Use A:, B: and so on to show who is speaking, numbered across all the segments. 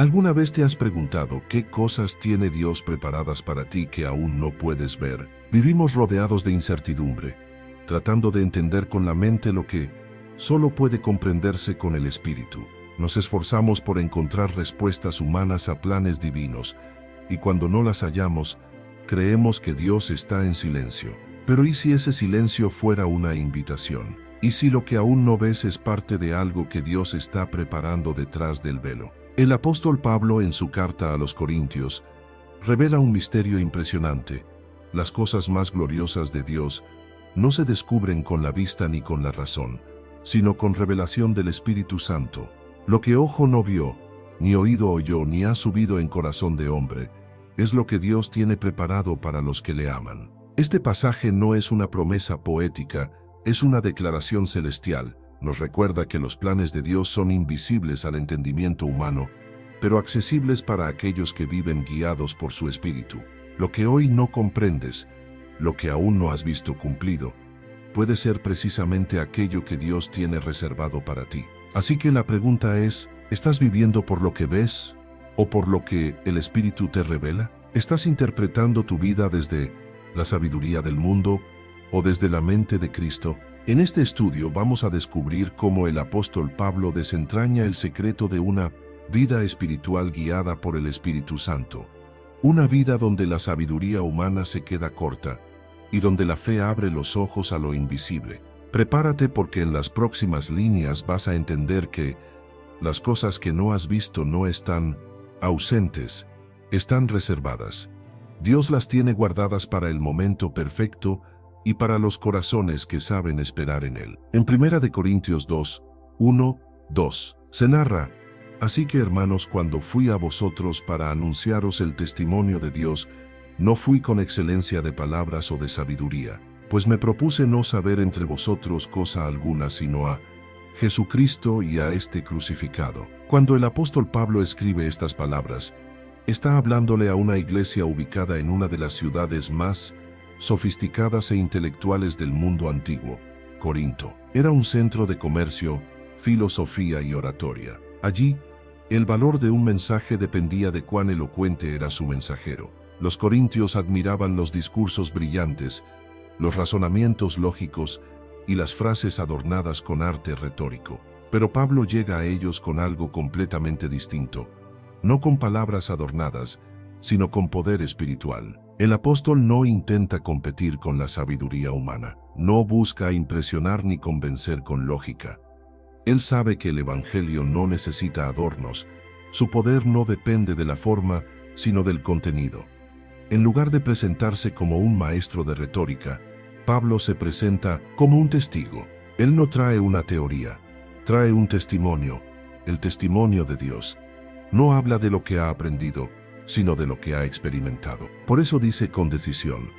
A: ¿Alguna vez te has preguntado qué cosas tiene Dios preparadas para ti que aún no puedes ver? Vivimos rodeados de incertidumbre, tratando de entender con la mente lo que solo puede comprenderse con el espíritu. Nos esforzamos por encontrar respuestas humanas a planes divinos, y cuando no las hallamos, creemos que Dios está en silencio. Pero ¿y si ese silencio fuera una invitación? ¿Y si lo que aún no ves es parte de algo que Dios está preparando detrás del velo? El apóstol Pablo, en su carta a los Corintios, revela un misterio impresionante. Las cosas más gloriosas de Dios no se descubren con la vista ni con la razón, sino con revelación del Espíritu Santo. Lo que ojo no vio, ni oído oyó, ni ha subido en corazón de hombre, es lo que Dios tiene preparado para los que le aman. Este pasaje no es una promesa poética, es una declaración celestial. Nos recuerda que los planes de Dios son invisibles al entendimiento humano, pero accesibles para aquellos que viven guiados por su Espíritu. Lo que hoy no comprendes, lo que aún no has visto cumplido, puede ser precisamente aquello que Dios tiene reservado para ti. Así que la pregunta es, ¿estás viviendo por lo que ves o por lo que el Espíritu te revela? ¿Estás interpretando tu vida desde la sabiduría del mundo o desde la mente de Cristo? En este estudio vamos a descubrir cómo el apóstol Pablo desentraña el secreto de una vida espiritual guiada por el Espíritu Santo. Una vida donde la sabiduría humana se queda corta y donde la fe abre los ojos a lo invisible. Prepárate porque en las próximas líneas vas a entender que las cosas que no has visto no están ausentes, están reservadas. Dios las tiene guardadas para el momento perfecto y para los corazones que saben esperar en Él. En 1 Corintios 2, 1, 2, se narra: Así que, hermanos, cuando fui a vosotros para anunciaros el testimonio de Dios, no fui con excelencia de palabras o de sabiduría, pues me propuse no saber entre vosotros cosa alguna sino a Jesucristo y a este crucificado. Cuando el apóstol Pablo escribe estas palabras, está hablándole a una iglesia ubicada en una de las ciudades más sofisticadas e intelectuales del mundo antiguo, Corinto. Era un centro de comercio, filosofía y oratoria. Allí, el valor de un mensaje dependía de cuán elocuente era su mensajero. Los corintios admiraban los discursos brillantes, los razonamientos lógicos y las frases adornadas con arte retórico. Pero Pablo llega a ellos con algo completamente distinto, no con palabras adornadas, sino con poder espiritual. El apóstol no intenta competir con la sabiduría humana, no busca impresionar ni convencer con lógica. Él sabe que el Evangelio no necesita adornos, su poder no depende de la forma, sino del contenido. En lugar de presentarse como un maestro de retórica, Pablo se presenta como un testigo. Él no trae una teoría, trae un testimonio, el testimonio de Dios. No habla de lo que ha aprendido, sino de lo que ha experimentado. Por eso dice con decisión: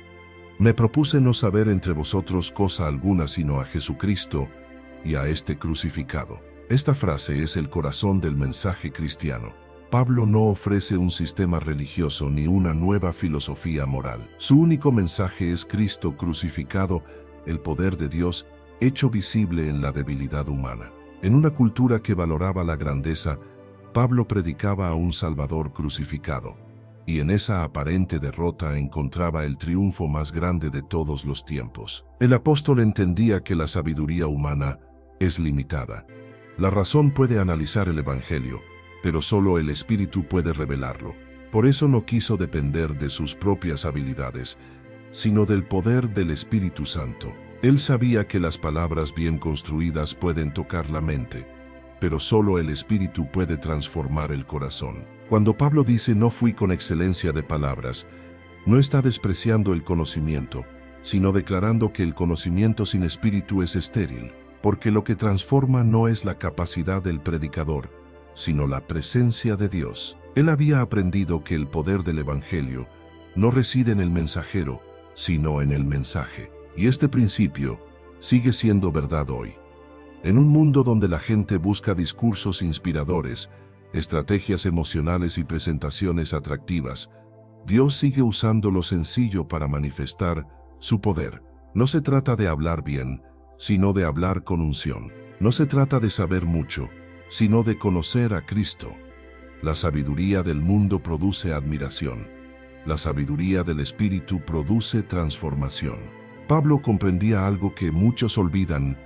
A: me propuse no saber entre vosotros cosa alguna sino a Jesucristo y a este crucificado. Esta frase es el corazón del mensaje cristiano. Pablo no ofrece un sistema religioso ni una nueva filosofía moral. Su único mensaje es Cristo crucificado, el poder de Dios hecho visible en la debilidad humana. En una cultura que valoraba la grandeza, Pablo predicaba a un Salvador crucificado, y en esa aparente derrota encontraba el triunfo más grande de todos los tiempos. El apóstol entendía que la sabiduría humana es limitada. La razón puede analizar el Evangelio, pero solo el Espíritu puede revelarlo. Por eso no quiso depender de sus propias habilidades, sino del poder del Espíritu Santo. Él sabía que las palabras bien construidas pueden tocar la mente, pero solo el Espíritu puede transformar el corazón. Cuando Pablo dice no fui con excelencia de palabras, no está despreciando el conocimiento, sino declarando que el conocimiento sin Espíritu es estéril, porque lo que transforma no es la capacidad del predicador, sino la presencia de Dios. Él había aprendido que el poder del Evangelio no reside en el mensajero, sino en el mensaje. Y este principio sigue siendo verdad hoy. En un mundo donde la gente busca discursos inspiradores, estrategias emocionales y presentaciones atractivas, Dios sigue usando lo sencillo para manifestar su poder. No se trata de hablar bien, sino de hablar con unción. No se trata de saber mucho, sino de conocer a Cristo. La sabiduría del mundo produce admiración. La sabiduría del Espíritu produce transformación. Pablo comprendía algo que muchos olvidan.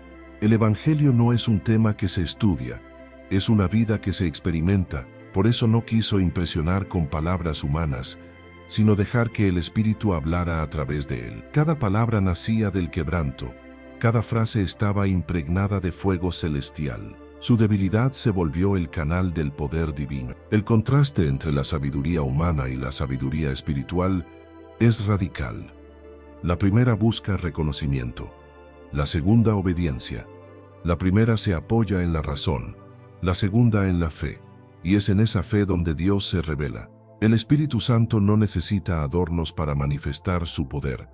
A: El Evangelio no es un tema que se estudia, es una vida que se experimenta. Por eso no quiso impresionar con palabras humanas, sino dejar que el Espíritu hablara a través de él. Cada palabra nacía del quebranto, cada frase estaba impregnada de fuego celestial. Su debilidad se volvió el canal del poder divino. El contraste entre la sabiduría humana y la sabiduría espiritual es radical. La primera busca reconocimiento, la segunda obediencia. La primera se apoya en la razón, la segunda en la fe, y es en esa fe donde Dios se revela. El Espíritu Santo no necesita adornos para manifestar su poder,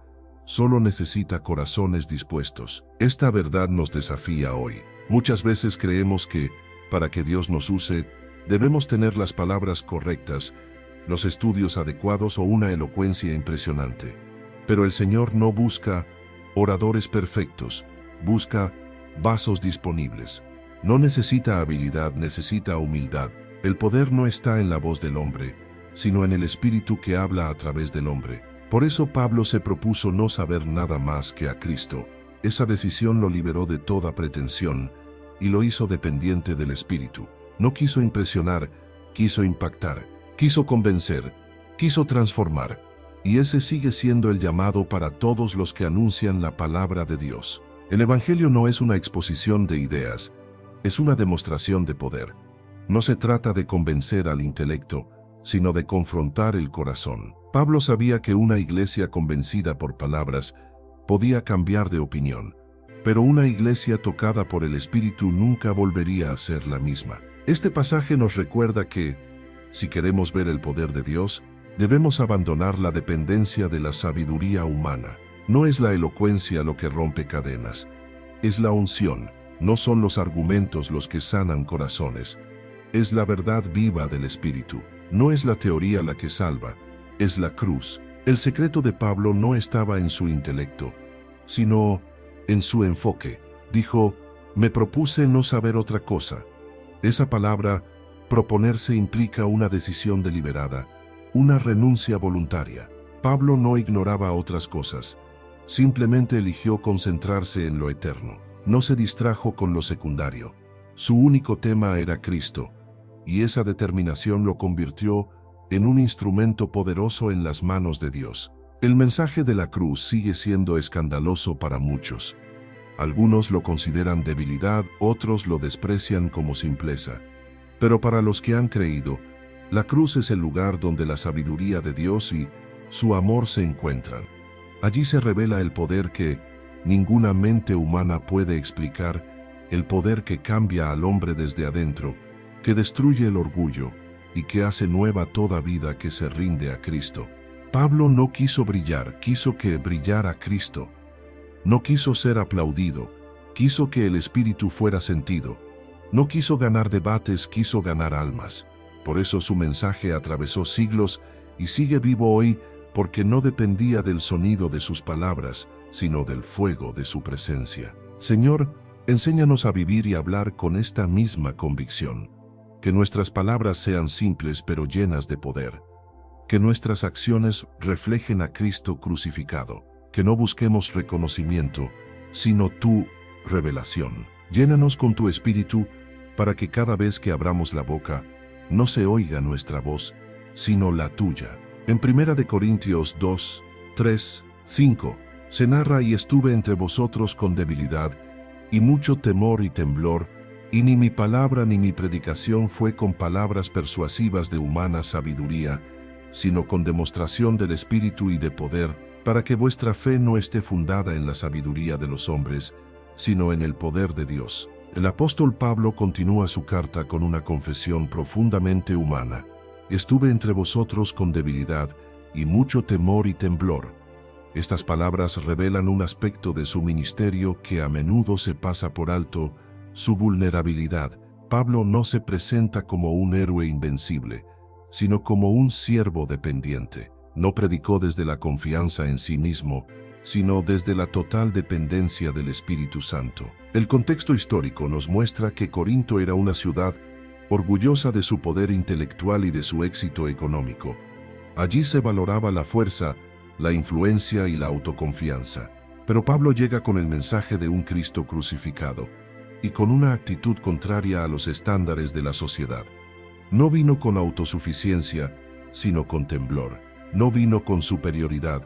A: solo necesita corazones dispuestos. Esta verdad nos desafía hoy. Muchas veces creemos que, para que Dios nos use, debemos tener las palabras correctas, los estudios adecuados o una elocuencia impresionante. Pero el Señor no busca oradores perfectos, busca vasos disponibles. No necesita habilidad, necesita humildad. El poder no está en la voz del hombre, sino en el Espíritu que habla a través del hombre. Por eso Pablo se propuso no saber nada más que a Cristo. Esa decisión lo liberó de toda pretensión y lo hizo dependiente del Espíritu. No quiso impresionar, quiso impactar, quiso convencer, quiso transformar. Y ese sigue siendo el llamado para todos los que anuncian la palabra de Dios. El Evangelio no es una exposición de ideas, es una demostración de poder. No se trata de convencer al intelecto, sino de confrontar el corazón. Pablo sabía que una iglesia convencida por palabras podía cambiar de opinión, pero una iglesia tocada por el Espíritu nunca volvería a ser la misma. Este pasaje nos recuerda que, si queremos ver el poder de Dios, debemos abandonar la dependencia de la sabiduría humana. No es la elocuencia lo que rompe cadenas, es la unción. No son los argumentos los que sanan corazones, es la verdad viva del Espíritu. No es la teoría la que salva, es la cruz. El secreto de Pablo no estaba en su intelecto, sino en su enfoque. Dijo, me propuse no saber otra cosa. Esa palabra, proponerse, implica una decisión deliberada, una renuncia voluntaria. Pablo no ignoraba otras cosas, simplemente eligió concentrarse en lo eterno. No se distrajo con lo secundario. Su único tema era Cristo, y esa determinación lo convirtió en un instrumento poderoso en las manos de Dios. El mensaje de la cruz sigue siendo escandaloso para muchos. Algunos lo consideran debilidad, otros lo desprecian como simpleza. Pero para los que han creído, la cruz es el lugar donde la sabiduría de Dios y su amor se encuentran. Allí se revela el poder que ninguna mente humana puede explicar, el poder que cambia al hombre desde adentro, que destruye el orgullo y que hace nueva toda vida que se rinde a Cristo. Pablo no quiso brillar, quiso que brillara Cristo. No quiso ser aplaudido, quiso que el Espíritu fuera sentido. No quiso ganar debates, quiso ganar almas. Por eso su mensaje atravesó siglos y sigue vivo hoy, porque no dependía del sonido de sus palabras, sino del fuego de su presencia. Señor, enséñanos a vivir y hablar con esta misma convicción. Que nuestras palabras sean simples pero llenas de poder. Que nuestras acciones reflejen a Cristo crucificado. Que no busquemos reconocimiento, sino tu revelación. Llénanos con tu Espíritu, para que cada vez que abramos la boca, no se oiga nuestra voz, sino la tuya. En 1 Corintios 2, 3, 5, se narra: y estuve entre vosotros con debilidad, y mucho temor y temblor, y ni mi palabra ni mi predicación fue con palabras persuasivas de humana sabiduría, sino con demostración del Espíritu y de poder, para que vuestra fe no esté fundada en la sabiduría de los hombres, sino en el poder de Dios. El apóstol Pablo continúa su carta con una confesión profundamente humana. Estuve entre vosotros con debilidad y mucho temor y temblor. Estas palabras revelan un aspecto de su ministerio que a menudo se pasa por alto: su vulnerabilidad. Pablo no se presenta como un héroe invencible, sino como un siervo dependiente. No predicó desde la confianza en sí mismo, sino desde la total dependencia del Espíritu Santo. El contexto histórico nos muestra que Corinto era una ciudad orgullosa de su poder intelectual y de su éxito económico. Allí se valoraba la fuerza, la influencia y la autoconfianza. Pero Pablo llega con el mensaje de un Cristo crucificado, y con una actitud contraria a los estándares de la sociedad. No vino con autosuficiencia, sino con temblor. No vino con superioridad,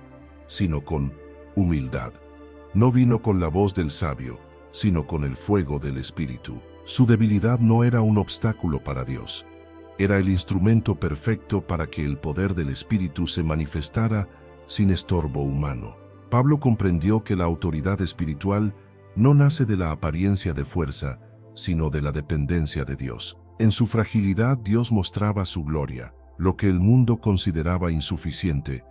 A: sino con humildad. No vino con la voz del sabio, sino con el fuego del Espíritu. Su debilidad no era un obstáculo para Dios. Era el instrumento perfecto para que el poder del Espíritu se manifestara sin estorbo humano. Pablo comprendió que la autoridad espiritual no nace de la apariencia de fuerza, sino de la dependencia de Dios. En su fragilidad Dios mostraba su gloria. Lo que el mundo consideraba insuficiente,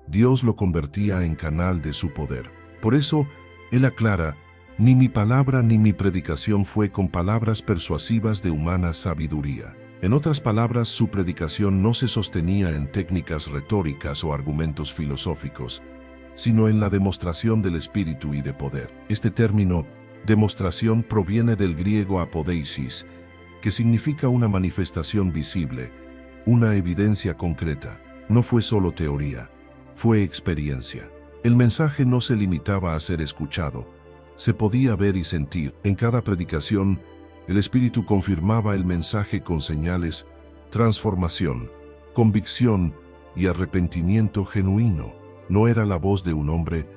A: Dios lo convertía en canal de su poder. Por eso, él aclara: ni mi palabra ni mi predicación fue con palabras persuasivas de humana sabiduría. En otras palabras, su predicación no se sostenía en técnicas retóricas o argumentos filosóficos, sino en la demostración del Espíritu y de poder. Este término, demostración, proviene del griego apodeisis, que significa una manifestación visible, una evidencia concreta. No fue solo teoría, fue experiencia. El mensaje no se limitaba a ser escuchado, se podía ver y sentir. En cada predicación, el Espíritu confirmaba el mensaje con señales, transformación, convicción y arrepentimiento genuino. No era la voz de un hombre,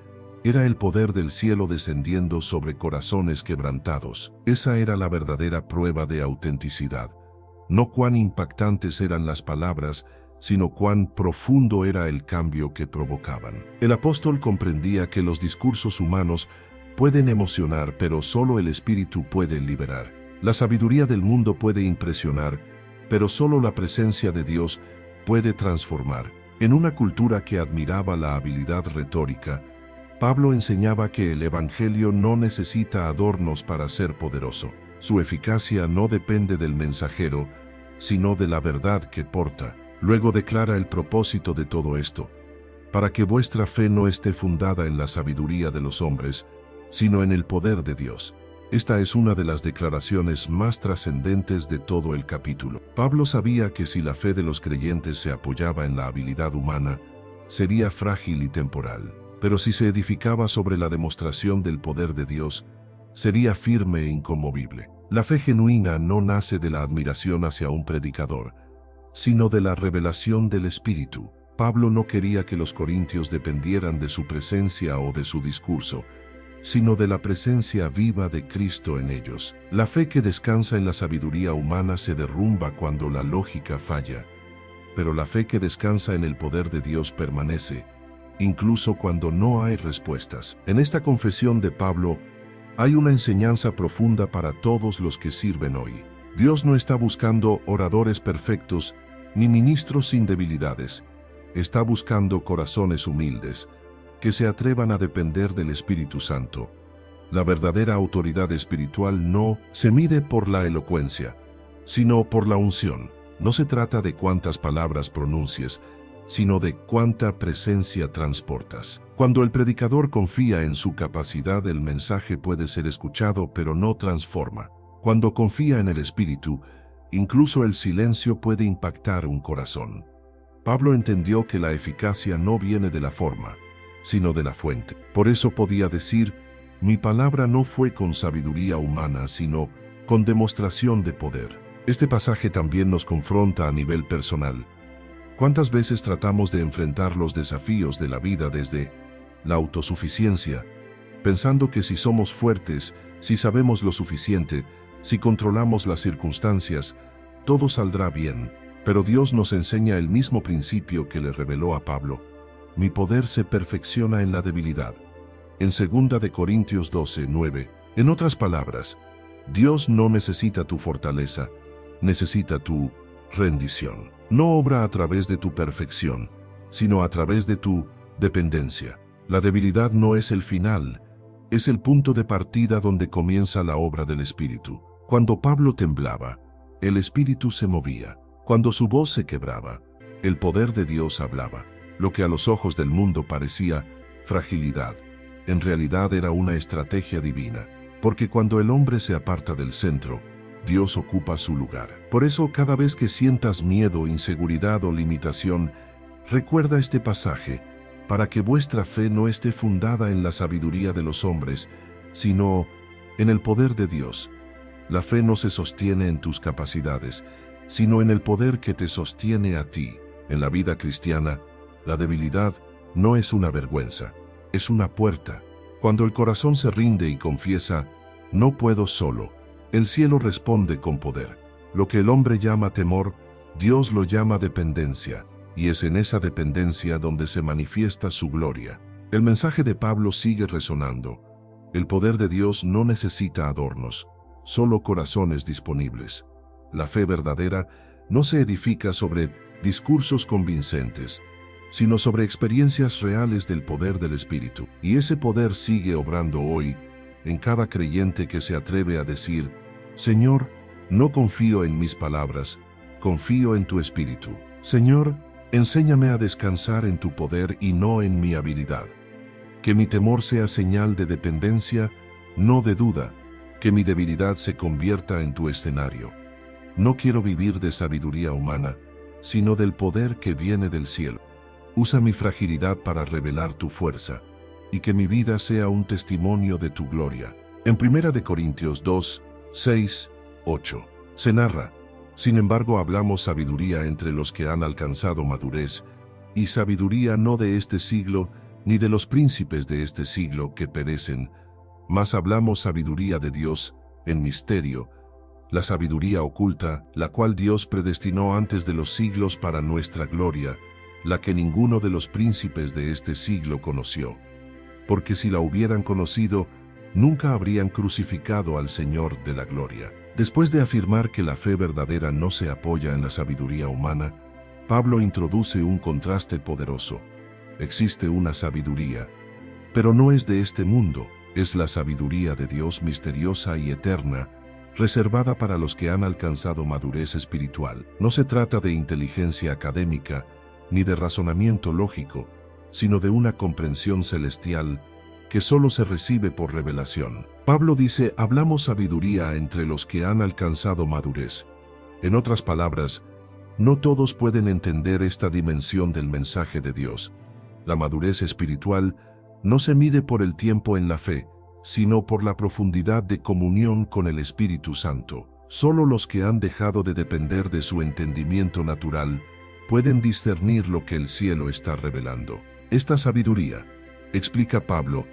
A: era el poder del cielo descendiendo sobre corazones quebrantados. Esa era la verdadera prueba de autenticidad. No cuán impactantes eran las palabras, sino cuán profundo era el cambio que provocaban. El apóstol comprendía que los discursos humanos pueden emocionar, pero solo el Espíritu puede liberar. La sabiduría del mundo puede impresionar, pero solo la presencia de Dios puede transformar. En una cultura que admiraba la habilidad retórica, Pablo enseñaba que el Evangelio no necesita adornos para ser poderoso. Su eficacia no depende del mensajero, sino de la verdad que porta. Luego declara el propósito de todo esto: para que vuestra fe no esté fundada en la sabiduría de los hombres, sino en el poder de Dios. Esta es una de las declaraciones más trascendentes de todo el capítulo. Pablo sabía que si la fe de los creyentes se apoyaba en la habilidad humana, sería frágil y temporal. Pero si se edificaba sobre la demostración del poder de Dios, sería firme e inconmovible. La fe genuina no nace de la admiración hacia un predicador, sino de la revelación del Espíritu. Pablo no quería que los corintios dependieran de su presencia o de su discurso, sino de la presencia viva de Cristo en ellos. La fe que descansa en la sabiduría humana se derrumba cuando la lógica falla, pero la fe que descansa en el poder de Dios permanece, incluso cuando no hay respuestas. En esta confesión de Pablo hay una enseñanza profunda para todos los que sirven hoy. Dios no está buscando oradores perfectos ni ministros sin debilidades. Está buscando corazones humildes, que se atrevan a depender del Espíritu Santo. La verdadera autoridad espiritual no se mide por la elocuencia, sino por la unción. No se trata de cuántas palabras pronuncies, sino de cuánta presencia transportas. Cuando el predicador confía en su capacidad, el mensaje puede ser escuchado, pero no transforma. Cuando confía en el Espíritu, incluso el silencio puede impactar un corazón. Pablo entendió que la eficacia no viene de la forma, sino de la fuente. Por eso podía decir: mi palabra no fue con sabiduría humana, sino con demostración de poder. Este pasaje también nos confronta a nivel personal. ¿Cuántas veces tratamos de enfrentar los desafíos de la vida desde la autosuficiencia, pensando que si somos fuertes, si sabemos lo suficiente, si controlamos las circunstancias, todo saldrá bien? Pero Dios nos enseña el mismo principio que le reveló a Pablo: mi poder se perfecciona en la debilidad. En 2 de Corintios 12:9, en otras palabras, Dios no necesita tu fortaleza, necesita tu rendición. No obra a través de tu perfección, sino a través de tu dependencia. La debilidad no es el final, es el punto de partida donde comienza la obra del Espíritu. Cuando Pablo temblaba, el Espíritu se movía. Cuando su voz se quebraba, el poder de Dios hablaba. Lo que a los ojos del mundo parecía fragilidad, en realidad era una estrategia divina, porque cuando el hombre se aparta del centro, Dios ocupa su lugar. Por eso, cada vez que sientas miedo, inseguridad o limitación, recuerda este pasaje, para que vuestra fe no esté fundada en la sabiduría de los hombres, sino en el poder de Dios. La fe no se sostiene en tus capacidades, sino en el poder que te sostiene a ti. En la vida cristiana, la debilidad no es una vergüenza, es una puerta. Cuando el corazón se rinde y confiesa, no puedo solo, el cielo responde con poder. Lo que el hombre llama temor, Dios lo llama dependencia, y es en esa dependencia donde se manifiesta su gloria. El mensaje de Pablo sigue resonando. El poder de Dios no necesita adornos, solo corazones disponibles. La fe verdadera no se edifica sobre discursos convincentes, sino sobre experiencias reales del poder del Espíritu. Y ese poder sigue obrando hoy en cada creyente que se atreve a decir: Señor, no confío en mis palabras, confío en tu Espíritu. Señor, enséñame a descansar en tu poder y no en mi habilidad. Que mi temor sea señal de dependencia, no de duda. Que mi debilidad se convierta en tu escenario. No quiero vivir de sabiduría humana, sino del poder que viene del cielo. Usa mi fragilidad para revelar tu fuerza, y que mi vida sea un testimonio de tu gloria. En 1 Corintios 2, 6, 8, se narra: sin embargo hablamos sabiduría entre los que han alcanzado madurez, y sabiduría no de este siglo, ni de los príncipes de este siglo que perecen, mas hablamos sabiduría de Dios, en misterio, la sabiduría oculta, la cual Dios predestinó antes de los siglos para nuestra gloria, la que ninguno de los príncipes de este siglo conoció. Porque si la hubieran conocido, nunca habrían crucificado al Señor de la gloria. Después de afirmar que la fe verdadera no se apoya en la sabiduría humana, Pablo introduce un contraste poderoso. Existe una sabiduría, pero no es de este mundo, es la sabiduría de Dios misteriosa y eterna, reservada para los que han alcanzado madurez espiritual. No se trata de inteligencia académica, ni de razonamiento lógico, sino de una comprensión celestial que solo se recibe por revelación. Pablo dice: hablamos sabiduría entre los que han alcanzado madurez. En otras palabras, no todos pueden entender esta dimensión del mensaje de Dios. La madurez espiritual no se mide por el tiempo en la fe, sino por la profundidad de comunión con el Espíritu Santo. Solo los que han dejado de depender de su entendimiento natural pueden discernir lo que el cielo está revelando. Esta sabiduría, explica Pablo,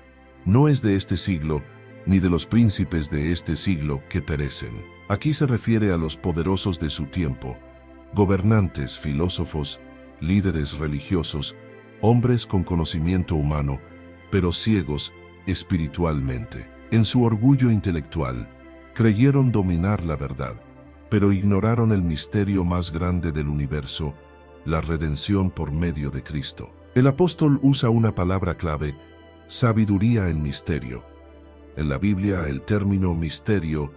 A: no es de este siglo, ni de los príncipes de este siglo que perecen. Aquí se refiere a los poderosos de su tiempo, gobernantes, filósofos, líderes religiosos, hombres con conocimiento humano, pero ciegos espiritualmente. En su orgullo intelectual, creyeron dominar la verdad, pero ignoraron el misterio más grande del universo, la redención por medio de Cristo. El apóstol usa una palabra clave: sabiduría en misterio. En la Biblia, el término misterio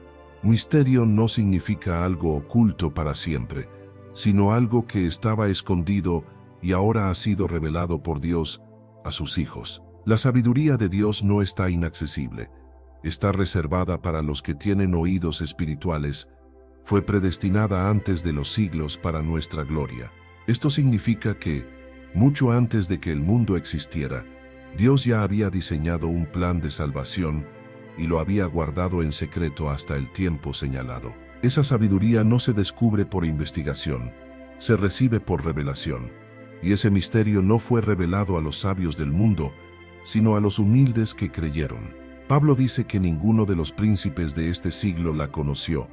A: no significa algo oculto para siempre, sino algo que estaba escondido y ahora ha sido revelado por Dios a sus hijos. La sabiduría de Dios no está inaccesible, está reservada para los que tienen oídos espirituales, fue predestinada antes de los siglos para nuestra gloria. Esto significa que, mucho antes de que el mundo existiera, Dios ya había diseñado un plan de salvación y lo había guardado en secreto hasta el tiempo señalado. Esa sabiduría no se descubre por investigación, se recibe por revelación, y ese misterio no fue revelado a los sabios del mundo, sino a los humildes que creyeron. Pablo dice que ninguno de los príncipes de este siglo la conoció,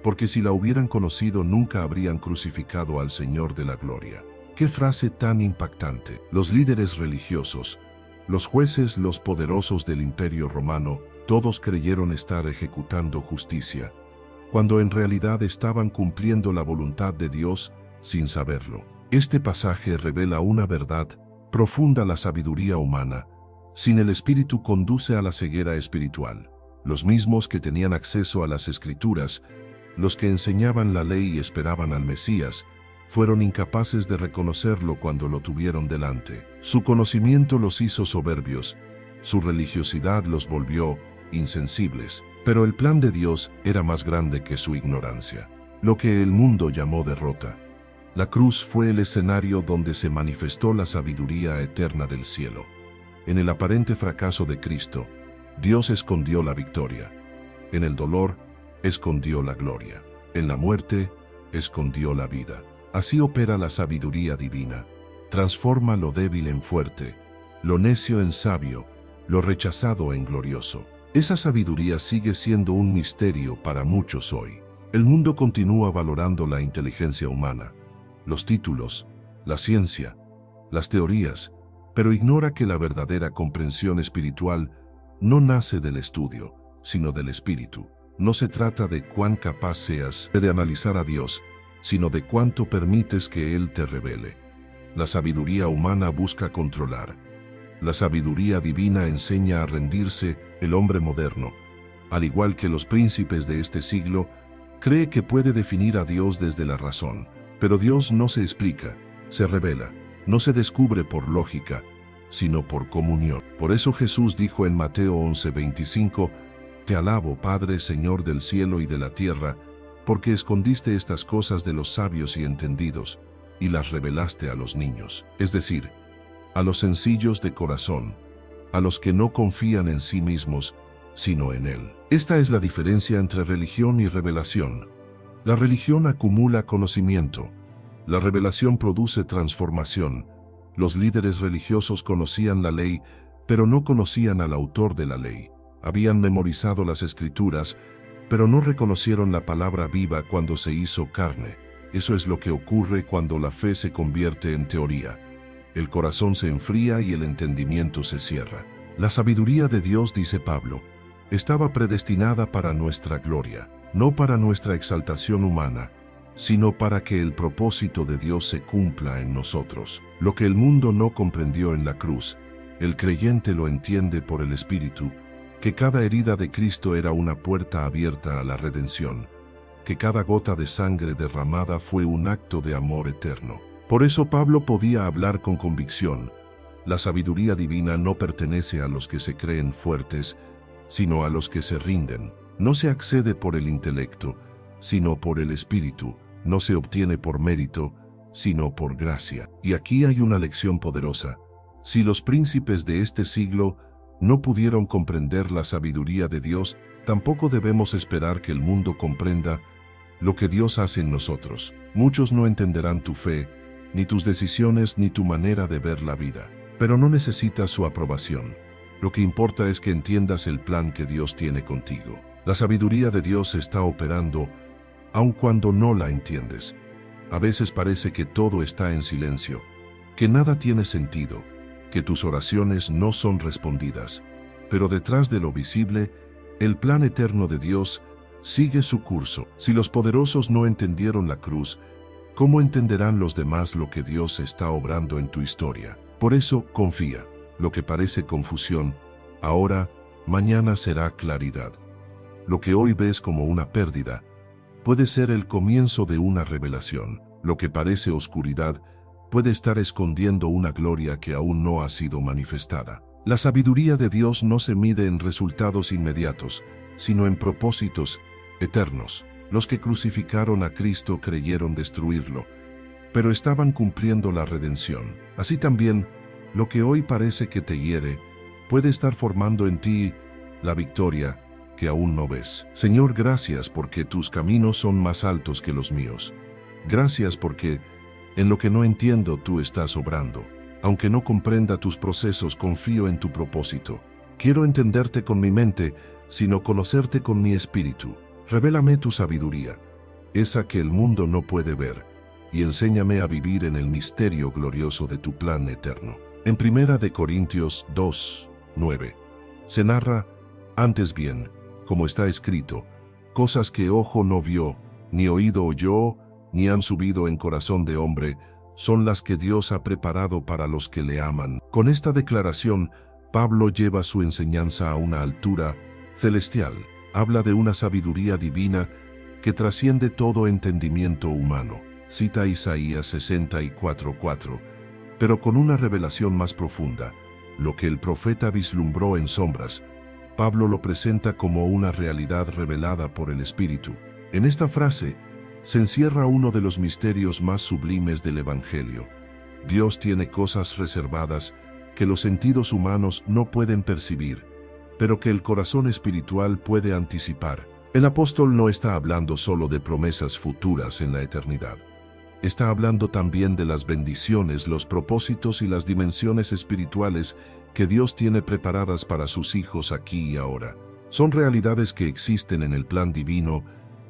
A: porque si la hubieran conocido nunca habrían crucificado al Señor de la gloria. ¡Qué frase tan impactante! Los líderes religiosos, los jueces, los poderosos del Imperio Romano, todos creyeron estar ejecutando justicia, cuando en realidad estaban cumpliendo la voluntad de Dios sin saberlo. Este pasaje revela una verdad profunda: la sabiduría humana, sin el Espíritu, conduce a la ceguera espiritual. Los mismos que tenían acceso a las Escrituras, los que enseñaban la ley y esperaban al Mesías, fueron incapaces de reconocerlo cuando lo tuvieron delante. Su conocimiento los hizo soberbios, su religiosidad los volvió insensibles. Pero el plan de Dios era más grande que su ignorancia, lo que el mundo llamó derrota. La cruz fue el escenario donde se manifestó la sabiduría eterna del cielo. En el aparente fracaso de Cristo, Dios escondió la victoria. En el dolor, escondió la gloria. En la muerte, escondió la vida. Así opera la sabiduría divina. Transforma lo débil en fuerte, lo necio en sabio, lo rechazado en glorioso. Esa sabiduría sigue siendo un misterio para muchos hoy. El mundo continúa valorando la inteligencia humana, los títulos, la ciencia, las teorías, pero ignora que la verdadera comprensión espiritual no nace del estudio, sino del espíritu. No se trata de cuán capaz seas de analizar a Dios, sino de cuánto permites que Él te revele. La sabiduría humana busca controlar. La sabiduría divina enseña a rendirse. El hombre moderno, al igual que los príncipes de este siglo, cree que puede definir a Dios desde la razón. Pero Dios no se explica, se revela, no se descubre por lógica, sino por comunión. Por eso Jesús dijo en Mateo 11:25, «Te alabo, Padre, Señor del cielo y de la tierra, porque escondiste estas cosas de los sabios y entendidos, y las revelaste a los niños», es decir, a los sencillos de corazón, a los que no confían en sí mismos, sino en Él. Esta es la diferencia entre religión y revelación. La religión acumula conocimiento. La revelación produce transformación. Los líderes religiosos conocían la ley, pero no conocían al autor de la ley. Habían memorizado las Escrituras, pero no reconocieron la palabra viva cuando se hizo carne. Eso es lo que ocurre cuando la fe se convierte en teoría. El corazón se enfría y el entendimiento se cierra. La sabiduría de Dios, dice Pablo, estaba predestinada para nuestra gloria, no para nuestra exaltación humana, sino para que el propósito de Dios se cumpla en nosotros. Lo que el mundo no comprendió en la cruz, el creyente lo entiende por el Espíritu, que cada herida de Cristo era una puerta abierta a la redención, que cada gota de sangre derramada fue un acto de amor eterno. Por eso Pablo podía hablar con convicción. La sabiduría divina no pertenece a los que se creen fuertes, sino a los que se rinden. No se accede por el intelecto, sino por el Espíritu. No se obtiene por mérito, sino por gracia. Y aquí hay una lección poderosa. Si los príncipes de este siglo no pudieron comprender la sabiduría de Dios, tampoco debemos esperar que el mundo comprenda lo que Dios hace en nosotros. Muchos no entenderán tu fe, ni tus decisiones, ni tu manera de ver la vida. Pero no necesitas su aprobación. Lo que importa es que entiendas el plan que Dios tiene contigo. La sabiduría de Dios está operando, aun cuando no la entiendes. A veces parece que todo está en silencio, que nada tiene sentido, que tus oraciones no son respondidas. Pero detrás de lo visible, el plan eterno de Dios sigue su curso. Si los poderosos no entendieron la cruz, ¿cómo entenderán los demás lo que Dios está obrando en tu historia? Por eso, confía. Lo que parece confusión, ahora, mañana será claridad. Lo que hoy ves como una pérdida, puede ser el comienzo de una revelación. Lo que parece oscuridad, puede estar escondiendo una gloria que aún no ha sido manifestada. La sabiduría de Dios no se mide en resultados inmediatos, sino en propósitos eternos. Los que crucificaron a Cristo creyeron destruirlo, pero estaban cumpliendo la redención. Así también, lo que hoy parece que te hiere, puede estar formando en ti la victoria que aún no ves. Señor, gracias porque tus caminos son más altos que los míos. Gracias porque en lo que no entiendo tú estás obrando. Aunque no comprenda tus procesos, confío en tu propósito. Quiero entenderte con mi mente, sino conocerte con mi espíritu. Revélame tu sabiduría, esa que el mundo no puede ver, y enséñame a vivir en el misterio glorioso de tu plan eterno. En 1 Corintios 2:9 se narra, antes bien, como está escrito, cosas que ojo no vio, ni oído oyó, ni han subido en corazón de hombre, son las que Dios ha preparado para los que le aman. Con esta declaración, Pablo lleva su enseñanza a una altura celestial. Habla de una sabiduría divina que trasciende todo entendimiento humano. Cita Isaías 64:4, pero con una revelación más profunda, lo que el profeta vislumbró en sombras, Pablo lo presenta como una realidad revelada por el Espíritu. En esta frase se encierra uno de los misterios más sublimes del Evangelio. Dios tiene cosas reservadas que los sentidos humanos no pueden percibir, pero que el corazón espiritual puede anticipar. El apóstol no está hablando solo de promesas futuras en la eternidad. Está hablando también de las bendiciones, los propósitos y las dimensiones espirituales que Dios tiene preparadas para sus hijos aquí y ahora. Son realidades que existen en el plan divino,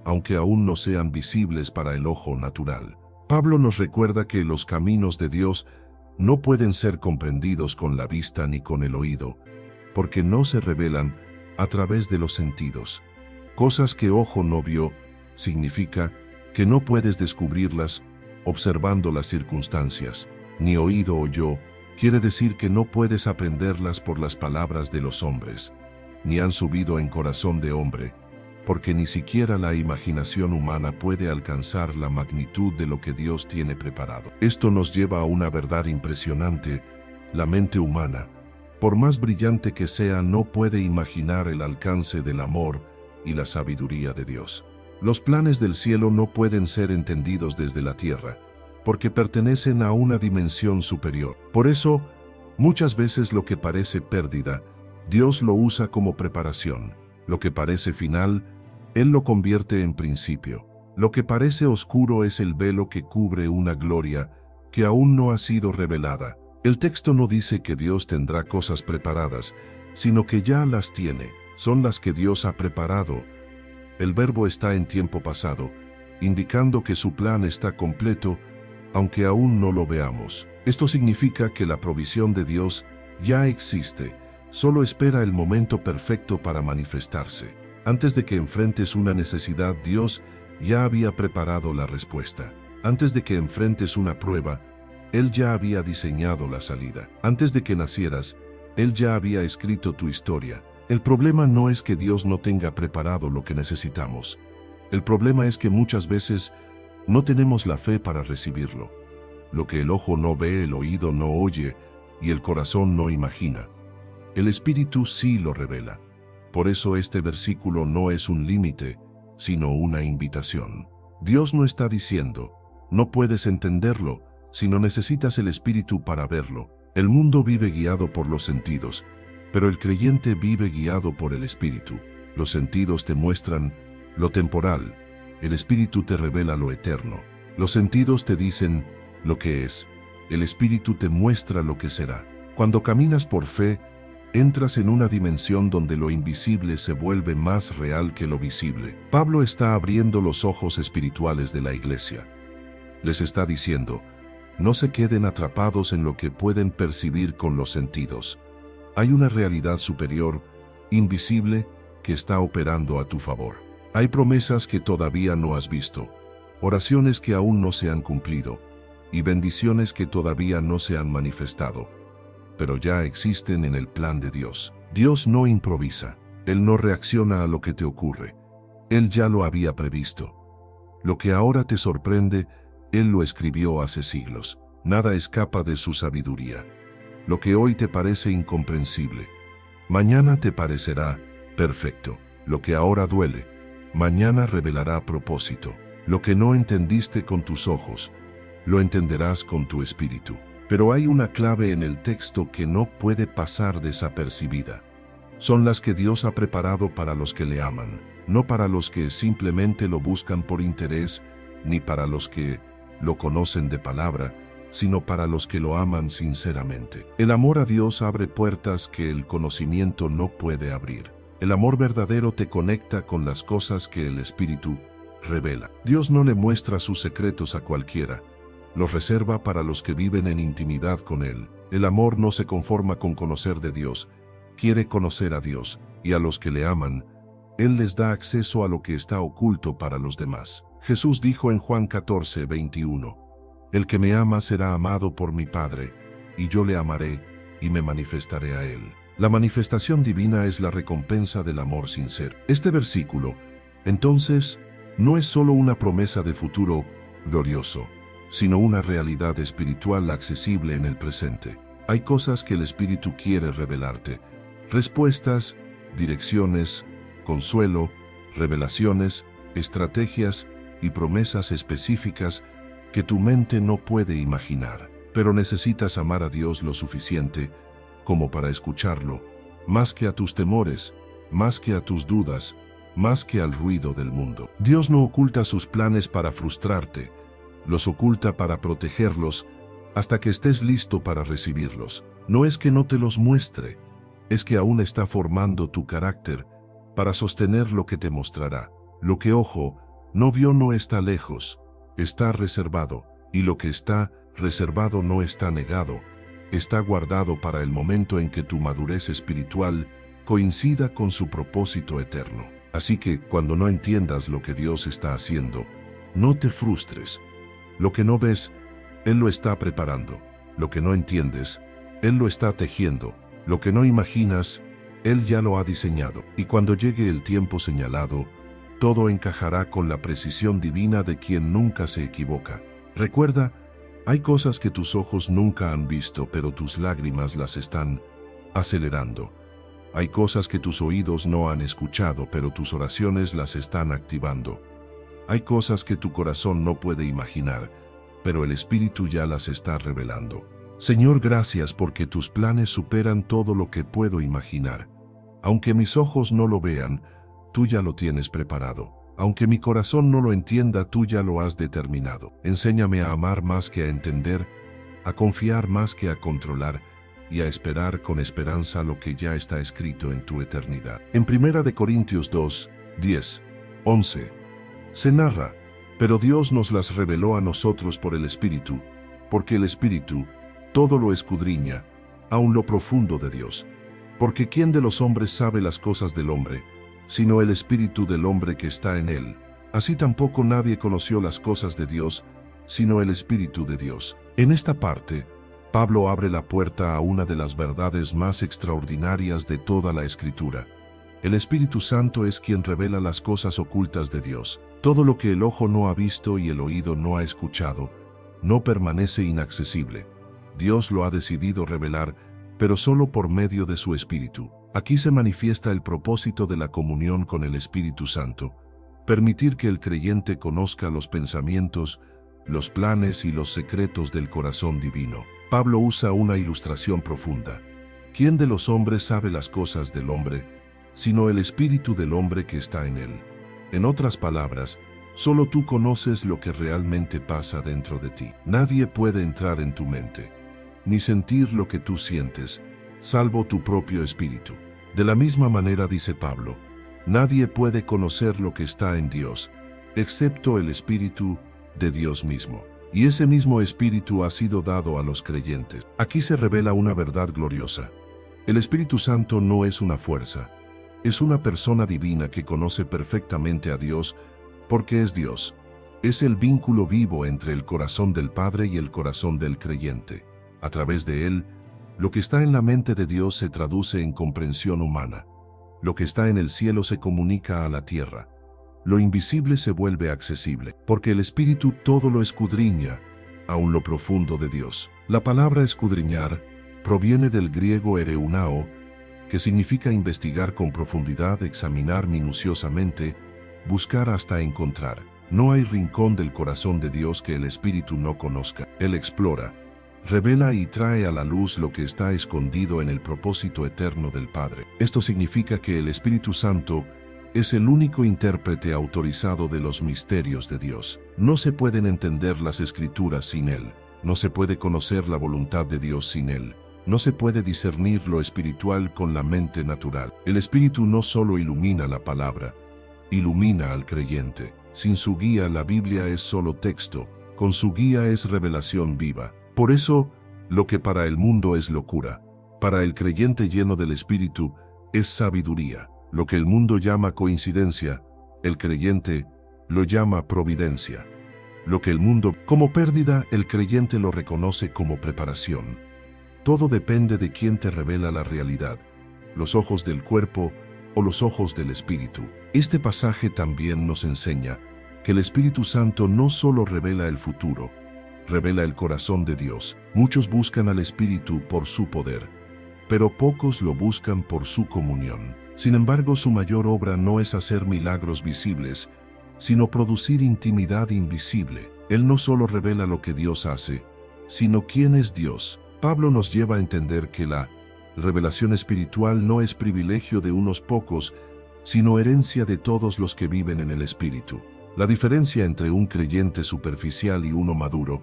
A: aunque aún no sean visibles para el ojo natural. Pablo nos recuerda que los caminos de Dios no pueden ser comprendidos con la vista ni con el oído, porque no se revelan a través de los sentidos. Cosas que ojo no vio significa que no puedes descubrirlas observando las circunstancias, ni oído oyó quiere decir que no puedes aprenderlas por las palabras de los hombres, ni han subido en corazón de hombre, porque ni siquiera la imaginación humana puede alcanzar la magnitud de lo que Dios tiene preparado. Esto nos lleva a una verdad impresionante: la mente humana, por más brillante que sea, no puede imaginar el alcance del amor y la sabiduría de Dios. Los planes del cielo no pueden ser entendidos desde la tierra, porque pertenecen a una dimensión superior. Por eso, muchas veces lo que parece pérdida, Dios lo usa como preparación. Lo que parece final, Él lo convierte en principio. Lo que parece oscuro es el velo que cubre una gloria que aún no ha sido revelada. El texto no dice que Dios tendrá cosas preparadas, sino que ya las tiene. Son las que Dios ha preparado. El verbo está en tiempo pasado, indicando que su plan está completo, aunque aún no lo veamos. Esto significa que la provisión de Dios ya existe, solo espera el momento perfecto para manifestarse. Antes de que enfrentes una necesidad, Dios ya había preparado la respuesta. Antes de que enfrentes una prueba, Él ya había diseñado la salida. Antes de que nacieras, Él ya había escrito tu historia. El problema no es que Dios no tenga preparado lo que necesitamos. El problema es que muchas veces no tenemos la fe para recibirlo. Lo que el ojo no ve, el oído no oye y el corazón no imagina, el Espíritu sí lo revela. Por eso este versículo no es un límite, sino una invitación. Dios no está diciendo, no puedes entenderlo, sino necesitas el Espíritu para verlo. El mundo vive guiado por los sentidos, pero el creyente vive guiado por el Espíritu. Los sentidos te muestran lo temporal, el Espíritu te revela lo eterno. Los sentidos te dicen lo que es, el Espíritu te muestra lo que será. Cuando caminas por fe, entras en una dimensión donde lo invisible se vuelve más real que lo visible. Pablo está abriendo los ojos espirituales de la iglesia. Les está diciendo, no se queden atrapados en lo que pueden percibir con los sentidos. Hay una realidad superior, invisible, que está operando a tu favor. Hay promesas que todavía no has visto, oraciones que aún no se han cumplido, y bendiciones que todavía no se han manifestado, pero ya existen en el plan de Dios. Dios no improvisa, Él no reacciona a lo que te ocurre. Él ya lo había previsto. Lo que ahora te sorprende, Él lo escribió hace siglos. Nada escapa de su sabiduría. Lo que hoy te parece incomprensible, mañana te parecerá perfecto. Lo que ahora duele, mañana revelará propósito. Lo que no entendiste con tus ojos, lo entenderás con tu espíritu. Pero hay una clave en el texto que no puede pasar desapercibida. Son las que Dios ha preparado para los que le aman, no para los que simplemente lo buscan por interés, ni para los que lo conocen de palabra, sino para los que lo aman sinceramente. El amor a Dios abre puertas que el conocimiento no puede abrir. El amor verdadero te conecta con las cosas que el Espíritu revela. Dios no le muestra sus secretos a cualquiera, los reserva para los que viven en intimidad con Él. El amor no se conforma con conocer de Dios, quiere conocer a Dios, y a los que le aman, Él les da acceso a lo que está oculto para los demás. Jesús dijo en Juan 14:21, el que me ama será amado por mi Padre, y yo le amaré, y me manifestaré a Él. La manifestación divina es la recompensa del amor sincero. Este versículo, entonces, no es solo una promesa de futuro glorioso, sino una realidad espiritual accesible en el presente. Hay cosas que el Espíritu quiere revelarte, respuestas, direcciones, consuelo, revelaciones, estrategias y promesas específicas que tu mente no puede imaginar. Pero necesitas amar a Dios lo suficiente como para escucharlo, más que a tus temores, más que a tus dudas, más que al ruido del mundo. Dios no oculta sus planes para frustrarte, los oculta para protegerlos hasta que estés listo para recibirlos. No es que no te los muestre, es que aún está formando tu carácter para sostener lo que te mostrará. Lo que ojo no vio no está lejos, está reservado, y lo que está reservado no está negado, está guardado para el momento en que tu madurez espiritual coincida con su propósito eterno. Así que, cuando no entiendas lo que Dios está haciendo, no te frustres. Lo que no ves, Él lo está preparando. Lo que no entiendes, Él lo está tejiendo. Lo que no imaginas, Él ya lo ha diseñado. Y cuando llegue el tiempo señalado, todo encajará con la precisión divina de quien nunca se equivoca. Recuerda, hay cosas que tus ojos nunca han visto, pero tus lágrimas las están acelerando. Hay cosas que tus oídos no han escuchado, pero tus oraciones las están activando. Hay cosas que tu corazón no puede imaginar, pero el Espíritu ya las está revelando. Señor, gracias porque tus planes superan todo lo que puedo imaginar. Aunque mis ojos no lo vean, tú ya lo tienes preparado. Aunque mi corazón no lo entienda, tú ya lo has determinado. Enséñame a amar más que a entender, a confiar más que a controlar, y a esperar con esperanza lo que ya está escrito en tu eternidad. En 1 Corintios 2, 10, 11, se narra, pero Dios nos las reveló a nosotros por el Espíritu, porque el Espíritu todo lo escudriña, aun lo profundo de Dios. Porque ¿quién de los hombres sabe las cosas del hombre, sino el Espíritu del hombre que está en él? Así tampoco nadie conoció las cosas de Dios, sino el Espíritu de Dios. En esta parte, Pablo abre la puerta a una de las verdades más extraordinarias de toda la Escritura. El Espíritu Santo es quien revela las cosas ocultas de Dios. Todo lo que el ojo no ha visto y el oído no ha escuchado, no permanece inaccesible. Dios lo ha decidido revelar, pero solo por medio de su Espíritu. Aquí se manifiesta el propósito de la comunión con el Espíritu Santo: permitir que el creyente conozca los pensamientos, los planes y los secretos del corazón divino. Pablo usa una ilustración profunda. ¿Quién de los hombres sabe las cosas del hombre, sino el Espíritu del hombre que está en él? En otras palabras, solo tú conoces lo que realmente pasa dentro de ti. Nadie puede entrar en tu mente, ni sentir lo que tú sientes, salvo tu propio espíritu. De la misma manera, dice Pablo, nadie puede conocer lo que está en Dios, excepto el Espíritu de Dios mismo. Y ese mismo Espíritu ha sido dado a los creyentes. Aquí se revela una verdad gloriosa. El Espíritu Santo no es una fuerza, es una persona divina que conoce perfectamente a Dios porque es Dios. Es el vínculo vivo entre el corazón del Padre y el corazón del creyente. A través de él, lo que está en la mente de Dios se traduce en comprensión humana. Lo que está en el cielo se comunica a la tierra. Lo invisible se vuelve accesible, porque el Espíritu todo lo escudriña, aun lo profundo de Dios. La palabra escudriñar proviene del griego ereunao, que significa investigar con profundidad, examinar minuciosamente, buscar hasta encontrar. No hay rincón del corazón de Dios que el Espíritu no conozca. Él explora, revela y trae a la luz lo que está escondido en el propósito eterno del Padre. Esto significa que el Espíritu Santo es el único intérprete autorizado de los misterios de Dios. No se pueden entender las Escrituras sin Él. No se puede conocer la voluntad de Dios sin Él. No se puede discernir lo espiritual con la mente natural. El Espíritu no solo ilumina la palabra, ilumina al creyente. Sin su guía, la Biblia es solo texto. Con su guía es revelación viva. Por eso, lo que para el mundo es locura, para el creyente lleno del Espíritu es sabiduría. Lo que el mundo llama coincidencia, el creyente lo llama providencia. Lo que el mundo como pérdida, el creyente lo reconoce como preparación. Todo depende de quién te revela la realidad, los ojos del cuerpo o los ojos del Espíritu. Este pasaje también nos enseña que el Espíritu Santo no solo revela el futuro, revela el corazón de Dios. Muchos buscan al Espíritu por su poder, pero pocos lo buscan por su comunión. Sin embargo, su mayor obra no es hacer milagros visibles, sino producir intimidad invisible. Él no solo revela lo que Dios hace, sino quién es Dios. Pablo nos lleva a entender que la revelación espiritual no es privilegio de unos pocos, sino herencia de todos los que viven en el Espíritu. La diferencia entre un creyente superficial y uno maduro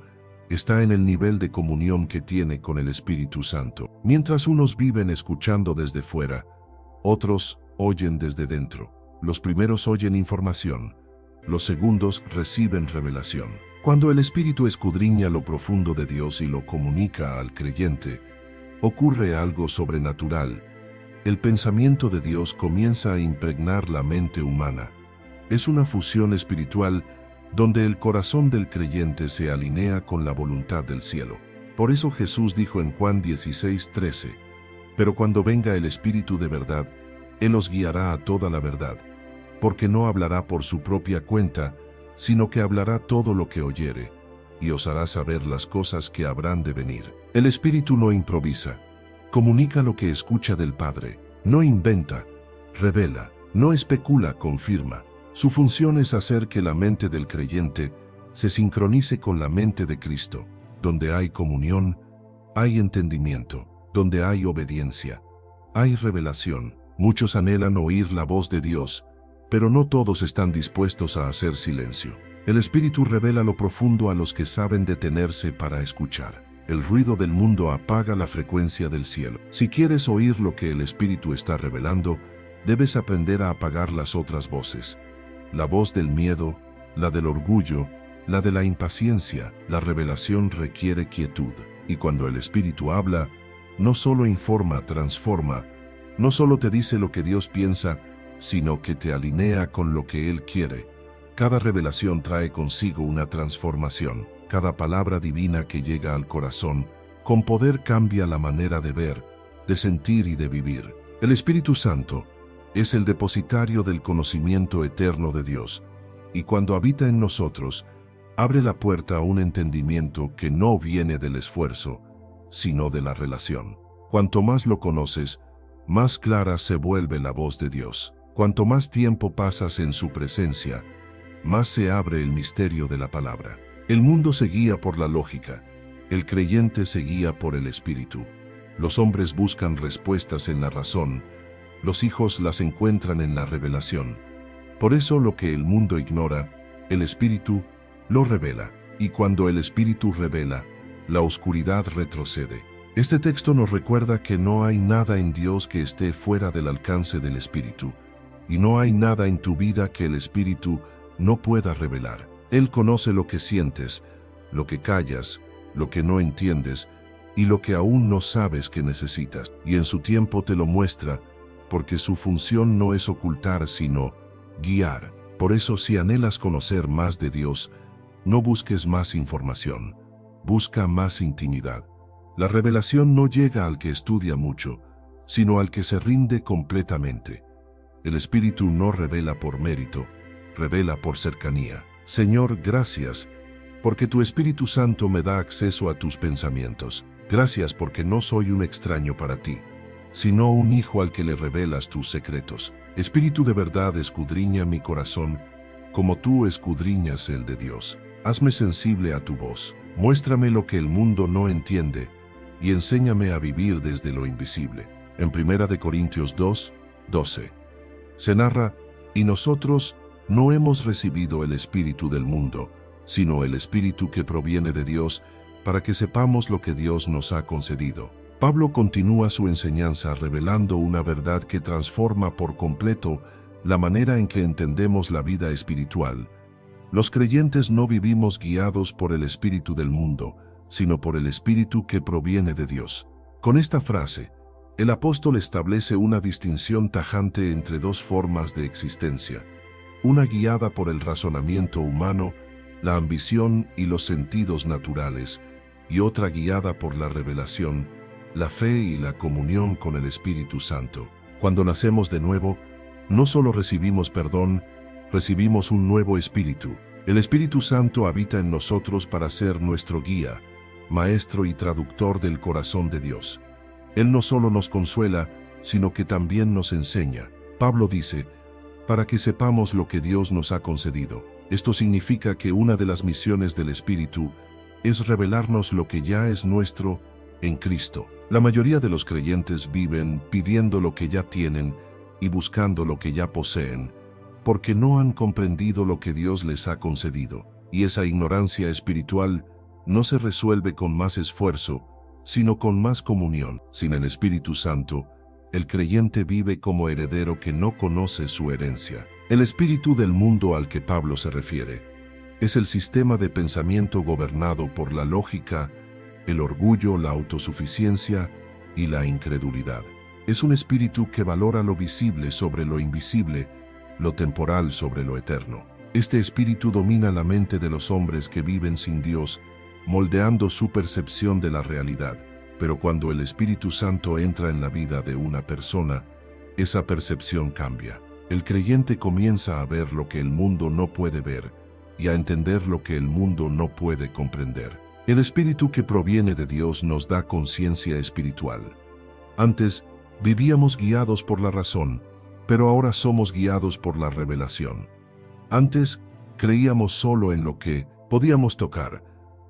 A: está en el nivel de comunión que tiene con el Espíritu Santo. Mientras unos viven escuchando desde fuera, otros oyen desde dentro. Los primeros oyen información, los segundos reciben revelación. Cuando el Espíritu escudriña lo profundo de Dios y lo comunica al creyente, ocurre algo sobrenatural. El pensamiento de Dios comienza a impregnar la mente humana. Es una fusión espiritual donde el corazón del creyente se alinea con la voluntad del cielo. Por eso Jesús dijo en Juan 16:13, «Pero cuando venga el Espíritu de verdad, Él os guiará a toda la verdad, porque no hablará por su propia cuenta, sino que hablará todo lo que oyere, y os hará saber las cosas que habrán de venir». El Espíritu no improvisa, comunica lo que escucha del Padre, no inventa, revela, no especula, confirma. Su función es hacer que la mente del creyente se sincronice con la mente de Cristo. Donde hay comunión, hay entendimiento. Donde hay obediencia, hay revelación. Muchos anhelan oír la voz de Dios, pero no todos están dispuestos a hacer silencio. El Espíritu revela lo profundo a los que saben detenerse para escuchar. El ruido del mundo apaga la frecuencia del cielo. Si quieres oír lo que el Espíritu está revelando, debes aprender a apagar las otras voces. La voz del miedo, la del orgullo, la de la impaciencia. La revelación requiere quietud. Y cuando el Espíritu habla, no solo informa, transforma, no solo te dice lo que Dios piensa, sino que te alinea con lo que Él quiere. Cada revelación trae consigo una transformación. Cada palabra divina que llega al corazón, con poder cambia la manera de ver, de sentir y de vivir. El Espíritu Santo es el depositario del conocimiento eterno de Dios, y cuando habita en nosotros, abre la puerta a un entendimiento que no viene del esfuerzo, sino de la relación. Cuanto más lo conoces, más clara se vuelve la voz de Dios. Cuanto más tiempo pasas en su presencia, más se abre el misterio de la palabra. El mundo se guía por la lógica, el creyente se guía por el Espíritu. Los hombres buscan respuestas en la razón, los hijos las encuentran en la revelación. Por eso lo que el mundo ignora, el Espíritu lo revela, y cuando el Espíritu revela, la oscuridad retrocede. Este texto nos recuerda que no hay nada en Dios que esté fuera del alcance del Espíritu, y no hay nada en tu vida que el Espíritu no pueda revelar. Él conoce lo que sientes, lo que callas, lo que no entiendes, y lo que aún no sabes que necesitas, y en su tiempo te lo muestra, porque su función no es ocultar sino guiar. Por eso si anhelas conocer más de Dios, no busques más información, busca más intimidad. La revelación no llega al que estudia mucho, sino al que se rinde completamente. El Espíritu no revela por mérito, revela por cercanía. Señor, gracias, porque tu Espíritu Santo me da acceso a tus pensamientos. Gracias porque no soy un extraño para ti, sino un hijo al que le revelas tus secretos. Espíritu de verdad, escudriña mi corazón, como tú escudriñas el de Dios. Hazme sensible a tu voz, muéstrame lo que el mundo no entiende, y enséñame a vivir desde lo invisible. En 1 Corintios 2:12 se narra, y nosotros no hemos recibido el espíritu del mundo, sino el Espíritu que proviene de Dios, para que sepamos lo que Dios nos ha concedido. Pablo continúa su enseñanza revelando una verdad que transforma por completo la manera en que entendemos la vida espiritual. Los creyentes no vivimos guiados por el espíritu del mundo, sino por el Espíritu que proviene de Dios. Con esta frase, el apóstol establece una distinción tajante entre dos formas de existencia, una guiada por el razonamiento humano, la ambición y los sentidos naturales, y otra guiada por la revelación, la fe y la comunión con el Espíritu Santo. Cuando nacemos de nuevo, no solo recibimos perdón, recibimos un nuevo espíritu. El Espíritu Santo habita en nosotros para ser nuestro guía, maestro y traductor del corazón de Dios. Él no solo nos consuela, sino que también nos enseña. Pablo dice, para que sepamos lo que Dios nos ha concedido. Esto significa que una de las misiones del Espíritu es revelarnos lo que ya es nuestro en Cristo. La mayoría de los creyentes viven pidiendo lo que ya tienen y buscando lo que ya poseen, porque no han comprendido lo que Dios les ha concedido. Y esa ignorancia espiritual no se resuelve con más esfuerzo, sino con más comunión. Sin el Espíritu Santo, el creyente vive como heredero que no conoce su herencia. El espíritu del mundo al que Pablo se refiere es el sistema de pensamiento gobernado por la lógica, el orgullo, la autosuficiencia y la incredulidad. Es un espíritu que valora lo visible sobre lo invisible, lo temporal sobre lo eterno. Este espíritu domina la mente de los hombres que viven sin Dios, moldeando su percepción de la realidad. Pero cuando el Espíritu Santo entra en la vida de una persona, esa percepción cambia. El creyente comienza a ver lo que el mundo no puede ver y a entender lo que el mundo no puede comprender. El Espíritu que proviene de Dios nos da conciencia espiritual. Antes, vivíamos guiados por la razón, pero ahora somos guiados por la revelación. Antes, creíamos solo en lo que podíamos tocar.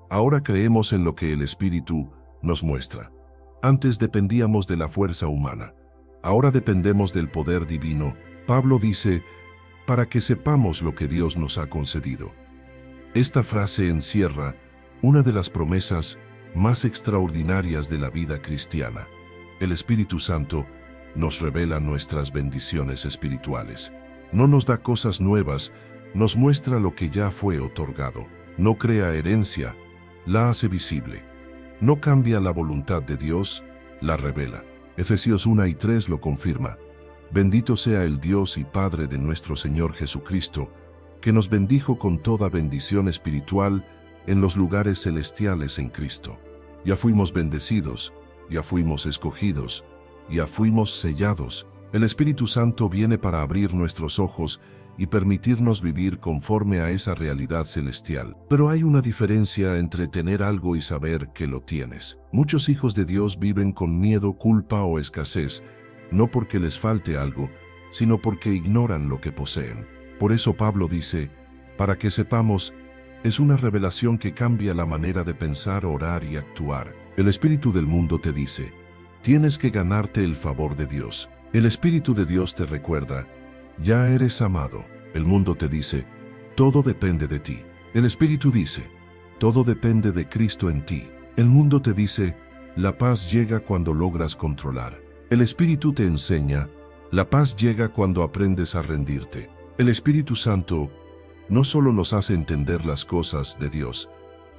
A: Ahora creemos en lo que el Espíritu nos muestra. Antes dependíamos de la fuerza humana. Ahora dependemos del poder divino. Pablo dice, para que sepamos lo que Dios nos ha concedido. Esta frase encierra una de las promesas más extraordinarias de la vida cristiana. El Espíritu Santo nos revela nuestras bendiciones espirituales. No nos da cosas nuevas, nos muestra lo que ya fue otorgado. No crea herencia, la hace visible. No cambia la voluntad de Dios, la revela. Efesios 1 y 3 lo confirma. Bendito sea el Dios y Padre de nuestro Señor Jesucristo, que nos bendijo con toda bendición espiritual en los lugares celestiales en Cristo. Ya fuimos bendecidos, ya fuimos escogidos, ya fuimos sellados. El Espíritu Santo viene para abrir nuestros ojos y permitirnos vivir conforme a esa realidad celestial. Pero hay una diferencia entre tener algo y saber que lo tienes. Muchos hijos de Dios viven con miedo, culpa o escasez, no porque les falte algo, sino porque ignoran lo que poseen. Por eso Pablo dice, para que sepamos, es una revelación que cambia la manera de pensar, orar y actuar. El espíritu del mundo te dice, tienes que ganarte el favor de Dios. El Espíritu de Dios te recuerda, ya eres amado. El mundo te dice, todo depende de ti. El Espíritu dice, todo depende de Cristo en ti. El mundo te dice, la paz llega cuando logras controlar. El Espíritu te enseña, la paz llega cuando aprendes a rendirte. El Espíritu Santo no solo nos hace entender las cosas de Dios,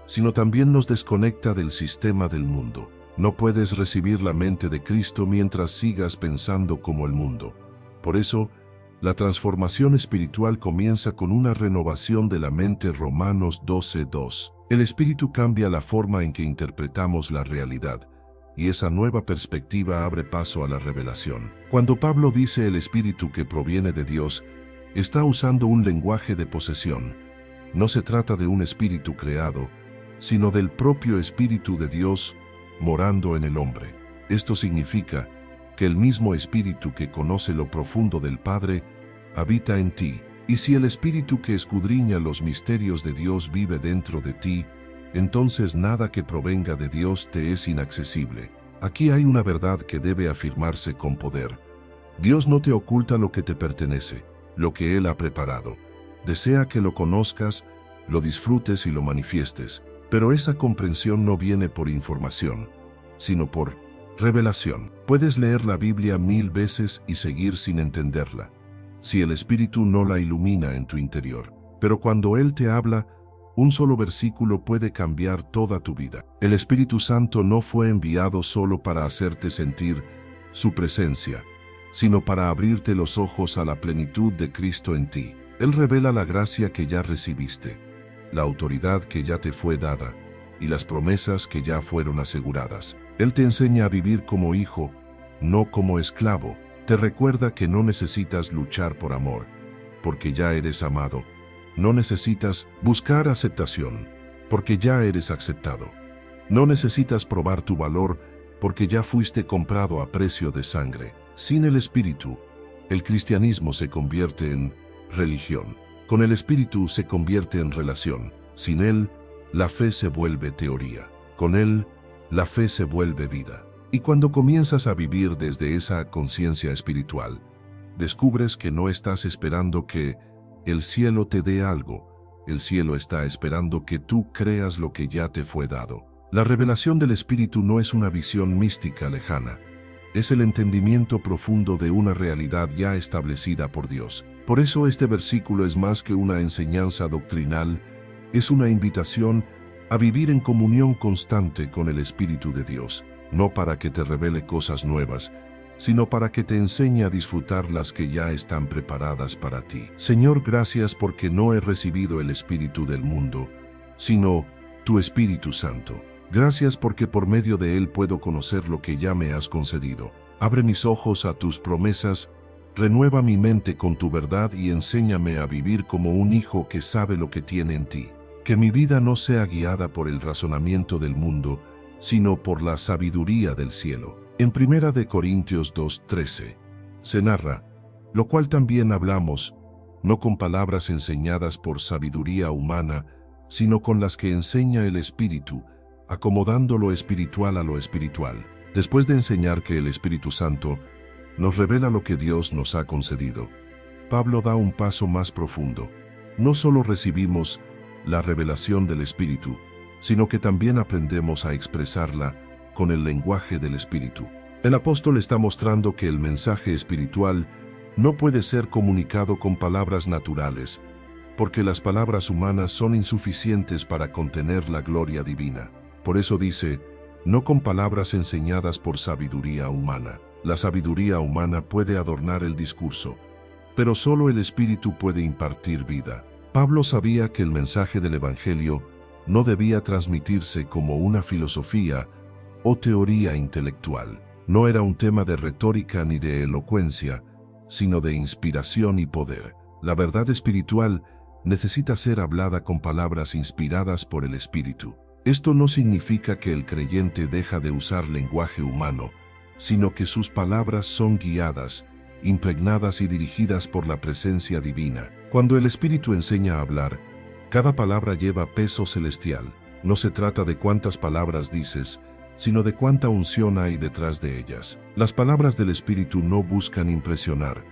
A: sino también nos desconecta del sistema del mundo. No puedes recibir la mente de Cristo mientras sigas pensando como el mundo. Por eso, la transformación espiritual comienza con una renovación de la mente. Romanos 12:2. El Espíritu cambia la forma en que interpretamos la realidad, y esa nueva perspectiva abre paso a la revelación. Cuando Pablo dice el Espíritu que proviene de Dios, está usando un lenguaje de posesión. No se trata de un espíritu creado, sino del propio Espíritu de Dios morando en el hombre. Esto significa que el mismo Espíritu que conoce lo profundo del Padre habita en ti. Y si el Espíritu que escudriña los misterios de Dios vive dentro de ti, entonces nada que provenga de Dios te es inaccesible. Aquí hay una verdad que debe afirmarse con poder. Dios no te oculta lo que te pertenece, lo que Él ha preparado. Desea que lo conozcas, lo disfrutes y lo manifiestes, pero esa comprensión no viene por información, sino por revelación. Puedes leer la Biblia 1000 veces y seguir sin entenderla, si el Espíritu no la ilumina en tu interior. Pero cuando Él te habla, un solo versículo puede cambiar toda tu vida. El Espíritu Santo no fue enviado solo para hacerte sentir su presencia, sino para abrirte los ojos a la plenitud de Cristo en ti. Él revela la gracia que ya recibiste, la autoridad que ya te fue dada, y las promesas que ya fueron aseguradas. Él te enseña a vivir como hijo, no como esclavo. Te recuerda que no necesitas luchar por amor, porque ya eres amado. No necesitas buscar aceptación, porque ya eres aceptado. No necesitas probar tu valor, porque ya fuiste comprado a precio de sangre. Sin el Espíritu, El cristianismo se convierte en religión. Con el Espíritu se convierte en relación. Sin Él, la fe se vuelve teoría. Con Él, la fe se vuelve vida. Y cuando comienzas a vivir desde esa conciencia espiritual, descubres que no estás esperando que el cielo te dé algo. El cielo está esperando que tú creas lo que ya te fue dado. La revelación del Espíritu no es una visión mística lejana. Es el entendimiento profundo de una realidad ya establecida por Dios. Por eso este versículo es más que una enseñanza doctrinal, es una invitación a vivir en comunión constante con el Espíritu de Dios, no para que te revele cosas nuevas, sino para que te enseñe a disfrutar las que ya están preparadas para ti. Señor, gracias porque no he recibido el Espíritu del mundo, sino tu Espíritu Santo. Gracias porque por medio de Él puedo conocer lo que ya me has concedido. Abre mis ojos a tus promesas, renueva mi mente con tu verdad y enséñame a vivir como un hijo que sabe lo que tiene en ti. Que mi vida no sea guiada por el razonamiento del mundo, sino por la sabiduría del cielo. En 1 Corintios 2:13 se narra, lo cual también hablamos, no con palabras enseñadas por sabiduría humana, sino con las que enseña el Espíritu, acomodando lo espiritual a lo espiritual. Después de enseñar que el Espíritu Santo nos revela lo que Dios nos ha concedido, Pablo da un paso más profundo. No solo recibimos la revelación del Espíritu, sino que también aprendemos a expresarla con el lenguaje del Espíritu. El apóstol está mostrando que el mensaje espiritual no puede ser comunicado con palabras naturales, porque las palabras humanas son insuficientes para contener la gloria divina. Por eso dice, no con palabras enseñadas por sabiduría humana. La sabiduría humana puede adornar el discurso, pero solo el Espíritu puede impartir vida. Pablo sabía que el mensaje del Evangelio no debía transmitirse como una filosofía o teoría intelectual. No era un tema de retórica ni de elocuencia, sino de inspiración y poder. La verdad espiritual necesita ser hablada con palabras inspiradas por el Espíritu. Esto no significa que el creyente deja de usar lenguaje humano, sino que sus palabras son guiadas, impregnadas y dirigidas por la presencia divina. Cuando el Espíritu enseña a hablar, cada palabra lleva peso celestial. No se trata de cuántas palabras dices, sino de cuánta unción hay detrás de ellas. Las palabras del Espíritu no buscan impresionar,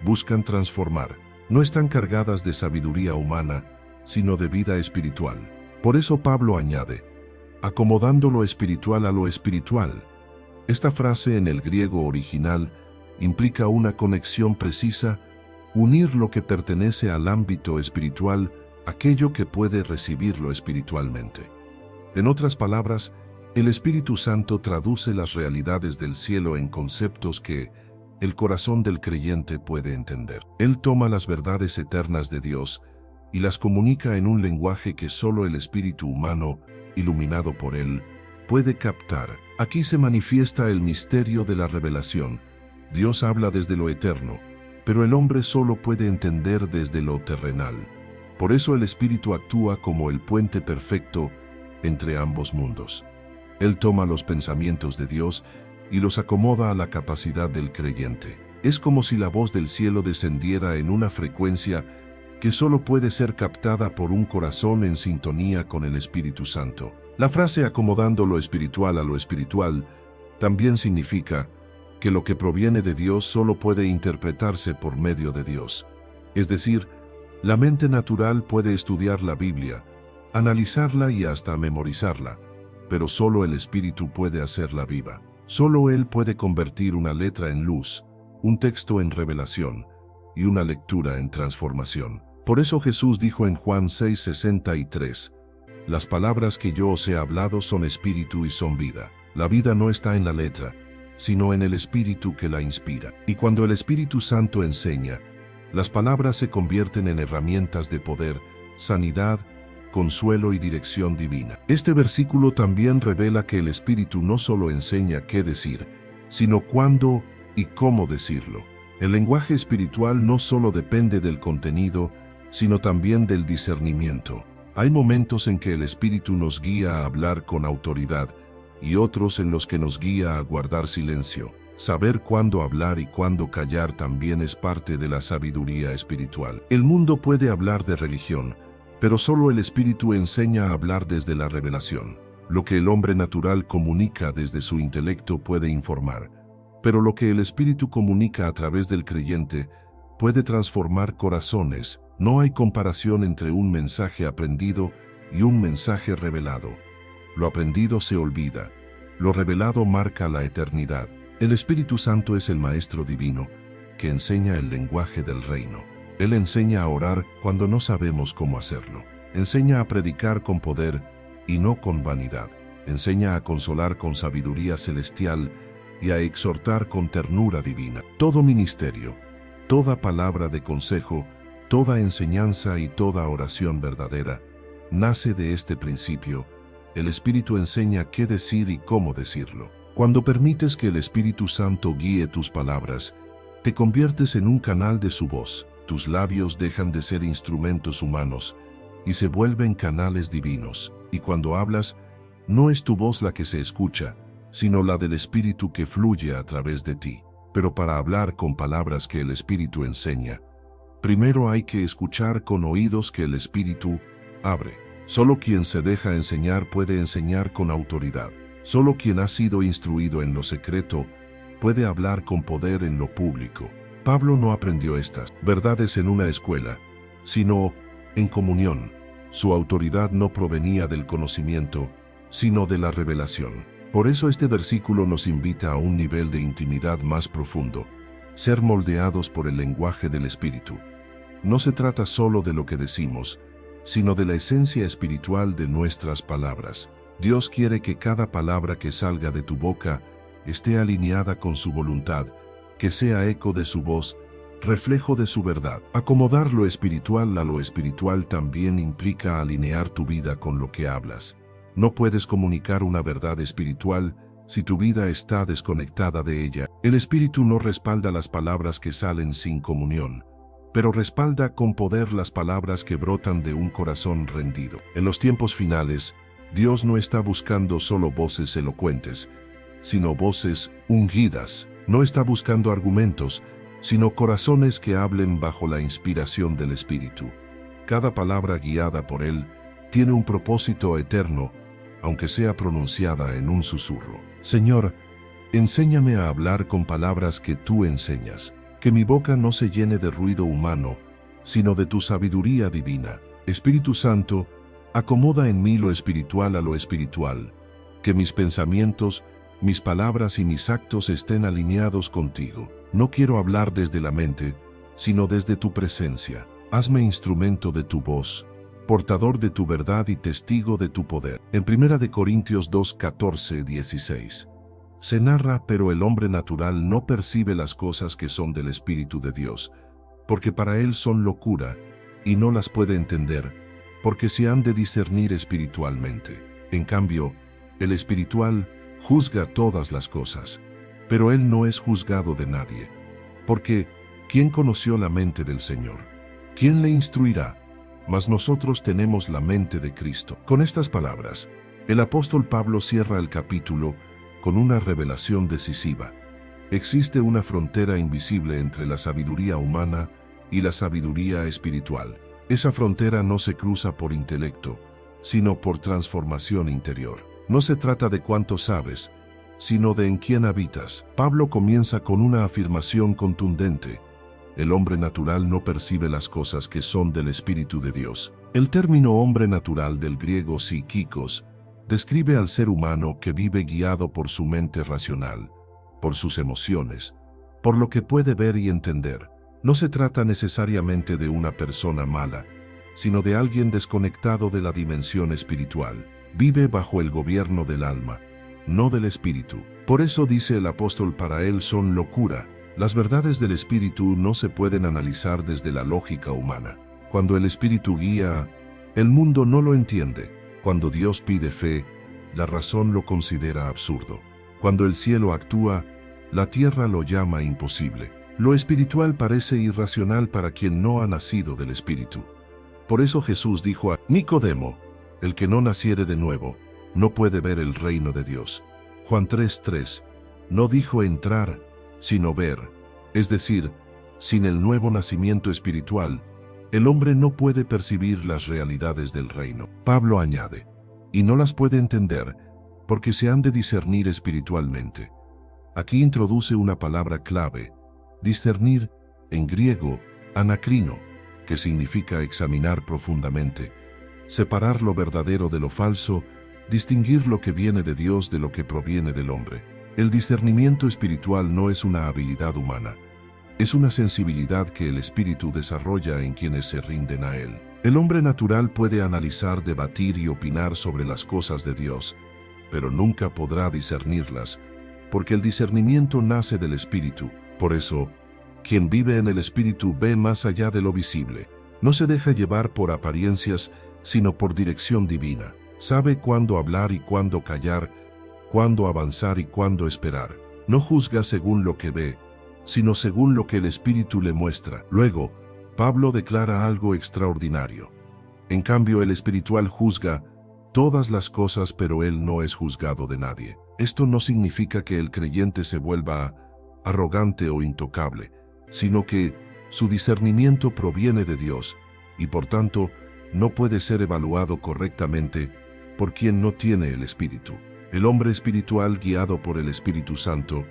A: buscan transformar. No están cargadas de sabiduría humana, sino de vida espiritual. Por eso Pablo añade, acomodando lo espiritual a lo espiritual. Esta frase en el griego original implica una conexión precisa, unir lo que pertenece al ámbito espiritual, aquello que puede recibirlo espiritualmente. En otras palabras, el Espíritu Santo traduce las realidades del cielo en conceptos que el corazón del creyente puede entender. Él toma las verdades eternas de Dios y las comunica en un lenguaje que solo el espíritu humano, iluminado por Él, puede captar. Aquí se manifiesta el misterio de la revelación. Dios habla desde lo eterno, pero el hombre solo puede entender desde lo terrenal. Por eso el Espíritu actúa como el puente perfecto entre ambos mundos. Él toma los pensamientos de Dios y los acomoda a la capacidad del creyente. Es como si la voz del cielo descendiera en una frecuencia que solo puede ser captada por un corazón en sintonía con el Espíritu Santo. La frase acomodando lo espiritual a lo espiritual también significa que lo que proviene de Dios solo puede interpretarse por medio de Dios. Es decir, la mente natural puede estudiar la Biblia, analizarla y hasta memorizarla, pero solo el Espíritu puede hacerla viva. Solo Él puede convertir una letra en luz, un texto en revelación y una lectura en transformación. Por eso Jesús dijo en Juan 6:63, las palabras que yo os he hablado son espíritu y son vida. La vida no está en la letra, sino en el Espíritu que la inspira. Y cuando el Espíritu Santo enseña, las palabras se convierten en herramientas de poder, sanidad, consuelo y dirección divina. Este versículo también revela que el Espíritu no solo enseña qué decir, sino cuándo y cómo decirlo. El lenguaje espiritual no solo depende del contenido, sino también del discernimiento. Hay momentos en que el Espíritu nos guía a hablar con autoridad y otros en los que nos guía a guardar silencio. Saber cuándo hablar y cuándo callar también es parte de la sabiduría espiritual. El mundo puede hablar de religión, pero solo el Espíritu enseña a hablar desde la revelación. Lo que el hombre natural comunica desde su intelecto puede informar, pero lo que el Espíritu comunica a través del creyente puede transformar corazones. No hay comparación entre un mensaje aprendido y un mensaje revelado. Lo aprendido se olvida, lo revelado marca la eternidad. El Espíritu Santo es el Maestro Divino que enseña el lenguaje del reino. Él enseña a orar cuando no sabemos cómo hacerlo. Enseña a predicar con poder y no con vanidad. Enseña a consolar con sabiduría celestial y a exhortar con ternura divina. Todo ministerio, toda palabra de consejo, toda enseñanza y toda oración verdadera nace de este principio. El Espíritu enseña qué decir y cómo decirlo. Cuando permites que el Espíritu Santo guíe tus palabras, te conviertes en un canal de su voz. Tus labios dejan de ser instrumentos humanos y se vuelven canales divinos. Y cuando hablas, no es tu voz la que se escucha, sino la del Espíritu que fluye a través de ti. Pero para hablar con palabras que el Espíritu enseña, primero hay que escuchar con oídos que el Espíritu abre. Solo quien se deja enseñar puede enseñar con autoridad. Solo quien ha sido instruido en lo secreto puede hablar con poder en lo público. Pablo no aprendió estas verdades en una escuela, sino en comunión. Su autoridad no provenía del conocimiento, sino de la revelación. Por eso este versículo nos invita a un nivel de intimidad más profundo, ser moldeados por el lenguaje del Espíritu. No se trata solo de lo que decimos, sino de la esencia espiritual de nuestras palabras. Dios quiere que cada palabra que salga de tu boca esté alineada con su voluntad, que sea eco de su voz, reflejo de su verdad. Acomodar lo espiritual a lo espiritual también implica alinear tu vida con lo que hablas. No puedes comunicar una verdad espiritual si tu vida está desconectada de ella. El Espíritu no respalda las palabras que salen sin comunión, pero respalda con poder las palabras que brotan de un corazón rendido. En los tiempos finales, Dios no está buscando solo voces elocuentes, sino voces ungidas. No está buscando argumentos, sino corazones que hablen bajo la inspiración del Espíritu. Cada palabra guiada por Él tiene un propósito eterno, aunque sea pronunciada en un susurro. Señor, enséñame a hablar con palabras que tú enseñas, que mi boca no se llene de ruido humano, sino de tu sabiduría divina. Espíritu Santo, acomoda en mí lo espiritual a lo espiritual, que mis pensamientos, mis palabras y mis actos estén alineados contigo. No quiero hablar desde la mente, sino desde tu presencia. Hazme instrumento de tu voz, portador de tu verdad y testigo de tu poder. En 1 Corintios 2, 14, 16. Se narra, pero el hombre natural no percibe las cosas que son del Espíritu de Dios, porque para él son locura, y no las puede entender, porque se han de discernir espiritualmente. En cambio, el espiritual juzga todas las cosas, pero él no es juzgado de nadie. Porque, ¿quién conoció la mente del Señor? ¿Quién le instruirá? Mas nosotros tenemos la mente de Cristo. Con estas palabras, el apóstol Pablo cierra el capítulo con una revelación decisiva. Existe una frontera invisible entre la sabiduría humana y la sabiduría espiritual. Esa frontera no se cruza por intelecto, sino por transformación interior. No se trata de cuánto sabes, sino de en quién habitas. Pablo comienza con una afirmación contundente. El hombre natural no percibe las cosas que son del Espíritu de Dios. El término hombre natural del griego psíquicos describe al ser humano que vive guiado por su mente racional, por sus emociones, por lo que puede ver y entender. No se trata necesariamente de una persona mala, sino de alguien desconectado de la dimensión espiritual. Vive bajo el gobierno del alma, no del espíritu. Por eso dice el apóstol, para él son locura. Las verdades del espíritu no se pueden analizar desde la lógica humana. Cuando el espíritu guía, el mundo no lo entiende. Cuando Dios pide fe, la razón lo considera absurdo. Cuando el cielo actúa, la tierra lo llama imposible. Lo espiritual parece irracional para quien no ha nacido del Espíritu. Por eso Jesús dijo a Nicodemo, el que no naciere de nuevo, no puede ver el reino de Dios. Juan 3:3. No dijo entrar, sino ver. Es decir, sin el nuevo nacimiento espiritual, el hombre no puede percibir las realidades del reino. Pablo añade, y no las puede entender, porque se han de discernir espiritualmente. Aquí introduce una palabra clave, discernir, en griego, anacrino, que significa examinar profundamente, separar lo verdadero de lo falso, distinguir lo que viene de Dios de lo que proviene del hombre. El discernimiento espiritual no es una habilidad humana, es una sensibilidad que el Espíritu desarrolla en quienes se rinden a Él. El hombre natural puede analizar, debatir y opinar sobre las cosas de Dios, pero nunca podrá discernirlas, porque el discernimiento nace del Espíritu. Por eso, quien vive en el Espíritu ve más allá de lo visible. No se deja llevar por apariencias, sino por dirección divina. Sabe cuándo hablar y cuándo callar, cuándo avanzar y cuándo esperar. No juzga según lo que ve, sino según lo que el Espíritu le muestra. Luego, Pablo declara algo extraordinario. En cambio, el espiritual juzga todas las cosas, pero él no es juzgado de nadie. Esto no significa que el creyente se vuelva arrogante o intocable, sino que su discernimiento proviene de Dios, y por tanto, no puede ser evaluado correctamente por quien no tiene el Espíritu. El hombre espiritual, guiado por el Espíritu Santo,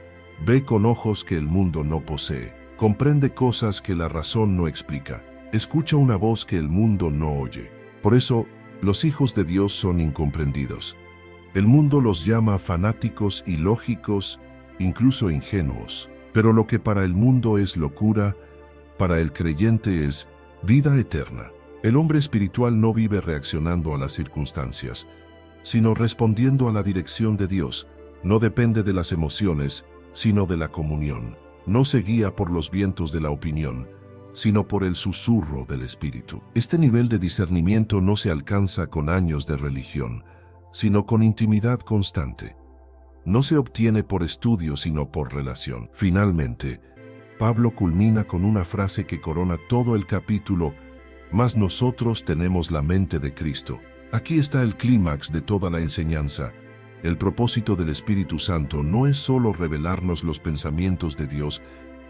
A: ve con ojos que el mundo no posee, comprende cosas que la razón no explica, escucha una voz que el mundo no oye. Por eso, los hijos de Dios son incomprendidos. El mundo los llama fanáticos, ilógicos, incluso ingenuos. Pero lo que para el mundo es locura, para el creyente es vida eterna. El hombre espiritual no vive reaccionando a las circunstancias, sino respondiendo a la dirección de Dios. No depende de las emociones, sino de la comunión. No se guía por los vientos de la opinión, sino por el susurro del Espíritu. Este nivel de discernimiento no se alcanza con años de religión, sino con intimidad constante. No se obtiene por estudio, sino por relación. Finalmente, Pablo culmina con una frase que corona todo el capítulo: mas nosotros tenemos la mente de Cristo. Aquí está el clímax de toda la enseñanza. El propósito del Espíritu Santo no es solo revelarnos los pensamientos de Dios,